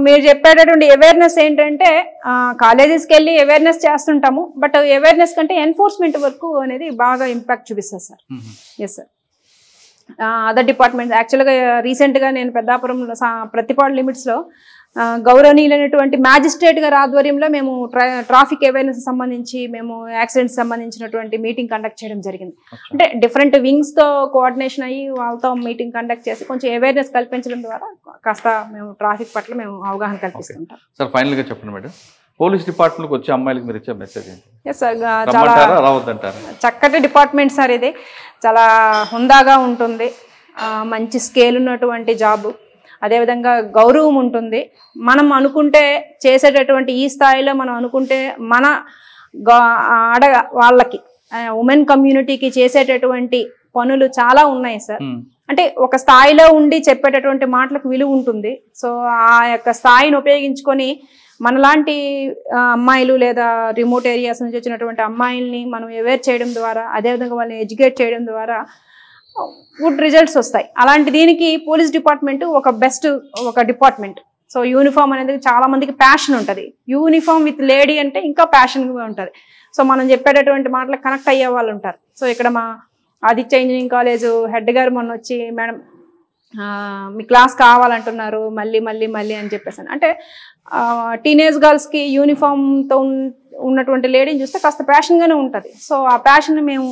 మీరు చెప్పేటటువంటి అవేర్నెస్ ఏంటంటే కాలేజెస్కి వెళ్ళి అవేర్నెస్ చేస్తుంటాము. బట్ అవేర్నెస్ కంటే ఎన్ఫోర్స్మెంట్ వరకు అనేది బాగా ఇంపాక్ట్ చూపిస్తుంది సార్. Yes sir. అదర్ డిపార్ట్మెంట్స్ యాక్చువల్గా రీసెంట్గా నేను పెద్దాపురం ప్రతిపాడు లిమిట్స్లో గౌరవనీయులైనటువంటి మ్యాజిస్ట్రేట్ గారి ఆధ్వర్యంలో మేము ట్రాఫిక్ అవేర్నెస్ సంబంధించి మేము యాక్సిడెంట్స్ సంబంధించినటువంటి మీటింగ్ కండక్ట్ చేయడం జరిగింది. అంటే డిఫరెంట్ వింగ్స్తో కోఆర్డినేషన్ అయ్యి వాళ్ళతో మీటింగ్ కండక్ట్ చేసి కొంచెం అవేర్నెస్ కల్పించడం ద్వారా కాస్త మేము ట్రాఫిక్ పట్ల మేము అవగాహన కల్పిస్తుంటాం. సార్ ఫైనల్గా చెప్పండి మేడం, పోలీస్ డిపార్ట్మెంట్కి వచ్చే అమ్మాయిలకు మీరు ఇచ్చే మెసేజ్ ఏంటి? ఎస్ సార్, చాలా చక్కటి డిపార్ట్మెంట్ సార్. ఇది చాలా హుందాగా ఉంటుంది, మంచి స్కేల్ ఉన్నటువంటి జాబు, అదేవిధంగా గౌరవం ఉంటుంది. మనం అనుకుంటే చేసేటటువంటి ఈ స్థాయిలో మనం అనుకుంటే మన వాళ్ళకి ఉమెన్ కమ్యూనిటీకి చేసేటటువంటి పనులు చాలా ఉన్నాయి సార్. అంటే ఒక స్థాయిలో ఉండి చెప్పేటటువంటి మాటలకు విలువ ఉంటుంది. సో ఆ యొక్క స్థాయిని ఉపయోగించుకొని మనలాంటి అమ్మాయిలు లేదా రిమోట్ ఏరియాస్ నుంచి వచ్చినటువంటి అమ్మాయిల్ని మనం అవేర్ చేయడం ద్వారా, అదేవిధంగా వాళ్ళని ఎడ్యుకేట్ చేయడం ద్వారా గుడ్ రిజల్ట్స్ వస్తాయి. అలాంటి దీనికి పోలీస్ డిపార్ట్మెంట్ ఒక బెస్ట్ ఒక డిపార్ట్మెంట్. సో యూనిఫామ్ అనేది చాలా మందికి ప్యాషన్ ఉంటుంది. యూనిఫామ్ విత్ లేడీ అంటే ఇంకా ప్యాషన్గా ఉంటుంది. సో మనం చెప్పేటటువంటి మాటలకు కనెక్ట్ అయ్యే వాళ్ళు ఉంటారు. సో ఇక్కడ మా ఆదిత్య ఇంజనీరింగ్ కాలేజ్ హెడ్ గారు మొన్న వచ్చి, మేడం మీ క్లాస్ కావాలంటున్నారు మళ్ళీ మళ్ళీ మళ్ళీ అని చెప్పేసాను. అంటే టీనేజ్ గర్ల్స్కి యూనిఫామ్తో ఉన్నటువంటి లేడీని చూస్తే కాస్త ప్యాషన్గానే ఉంటుంది. సో ఆ ప్యాషన్ మేము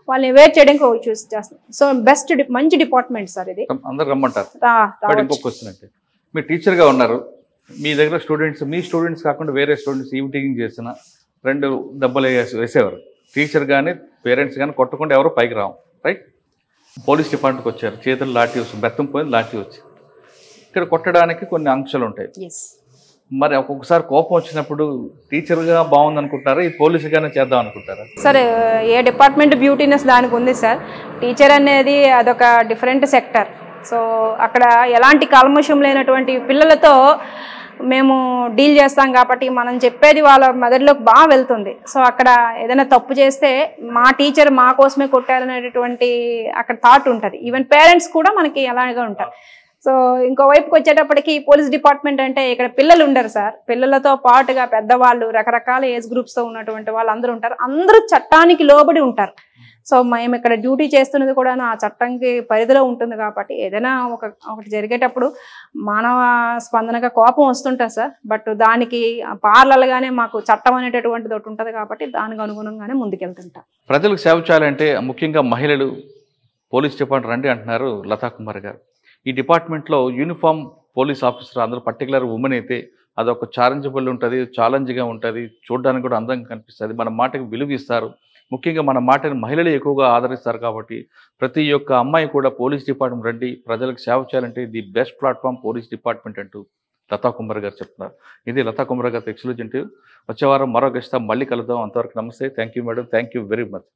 వాళ్ళని అవేర్ చేయడానికి చూస్ చేస్తాం. సో బెస్ట్ మంచి డిపార్ట్మెంట్ సార్ ఇది. అందరు రమ్మంటారు. ఇంకొక క్వశ్చన్ అంటే, మీరు టీచర్గా ఉన్నారు, మీ దగ్గర స్టూడెంట్స్, మీ స్టూడెంట్స్ కాకుండా వేరే స్టూడెంట్స్ ఈవిటీయింగ్ చేసిన 2 దెబ్బలు వేసేవారు. టీచర్ కానీ పేరెంట్స్ కానీ కొట్టకుండా ఎవరో పైకి రావు, రైట్? పోలీస్ డిపార్ట్మెంట్కి వచ్చారు, చేతులు లాఠీ వచ్చి, బెత్తం పోయింది, లాఠీ వచ్చి. ఇక్కడ కొట్టడానికి కొన్ని ఆంక్షలు ఉంటాయి. మరి ఒక్కొక్కసారి కోపం వచ్చినప్పుడు టీచర్గా బాగుంది అనుకుంటారా, ఈ పోలీసుగానే చేద్దాం అనుకుంటారా? సార్ ఏ డిపార్ట్మెంట్ బ్యూటీనెస్ దానికి ఉంది సార్. టీచర్ అనేది అదొక డిఫరెంట్ సెక్టర్. సో అక్కడ ఎలాంటి కల్మషం లేనటువంటి పిల్లలతో మేము డీల్ చేస్తాం కాబట్టి మనం చెప్పేది వాళ్ళ మెదడులోకి బాగా వెళ్తుంది. సో అక్కడ ఏదైనా తప్పు చేస్తే మా టీచర్ మా కోసమే కొట్టారనేటటువంటి అక్కడ థాట్ ఉంటుంది. ఈవెన్ పేరెంట్స్ కూడా మనకి అలాగే ఉంటారు. సో ఇంకోవైపుకి వచ్చేటప్పటికి పోలీస్ డిపార్ట్మెంట్ అంటే ఇక్కడ పిల్లలు ఉండరు సార్. పిల్లలతో పాటుగా పెద్దవాళ్ళు, రకరకాల ఏజ్ గ్రూప్స్తో ఉన్నటువంటి వాళ్ళు అందరూ ఉంటారు. అందరూ చట్టానికి లోబడి ఉంటారు. సో మేము ఇక్కడ డ్యూటీ చేస్తున్నది కూడా ఆ చట్టంకి పరిధిలో ఉంటుంది కాబట్టి ఏదైనా ఒకటి జరిగేటప్పుడు మానవ స్పందనగా కోపం వస్తుంటుంది సార్. బట్ దానికి పార్లల్గానే మాకు చట్టం అనేటటువంటిది ఒకటి ఉంటుంది కాబట్టి దానికి అనుగుణంగానే ముందుకెళ్తుంటాం. ప్రజలకు సేవ చేయాలంటే ముఖ్యంగా మహిళలు పోలీస్ డిపార్ట్మెంట్ రండి అంటున్నారు లతా కుమార్ గారు. ఈ డిపార్ట్మెంట్లో యూనిఫామ్ పోలీస్ ఆఫీసర్ అందరూ పర్టికులర్ ఉమెన్ అయితే అదొక ఛాలెంజబుల్ ఉంటుంది, ఛాలెంజ్గా ఉంటుంది, చూడడానికి కూడా అందంగా కనిపిస్తుంది, మన మాటకి విలువ ఇస్తారు. ముఖ్యంగా మన మాటని మహిళలు ఎక్కువగా ఆదరిస్తారు కాబట్టి ప్రతి ఒక్క అమ్మాయి కూడా పోలీస్ డిపార్ట్మెంట్ రండి, ప్రజలకు సేవ చేయాలంటే the best platform police department అంటూ లతా కుమార్ గారు చెప్తున్నారు. ఇది లతా కుమార్ గారు ఎక్స్క్లూజివ్. వచ్చే వారం మరో గెస్ట్తో మళ్ళీ కలుద్దాం. అంతవరకు నమస్తే. Thank you madam. Thank you very much.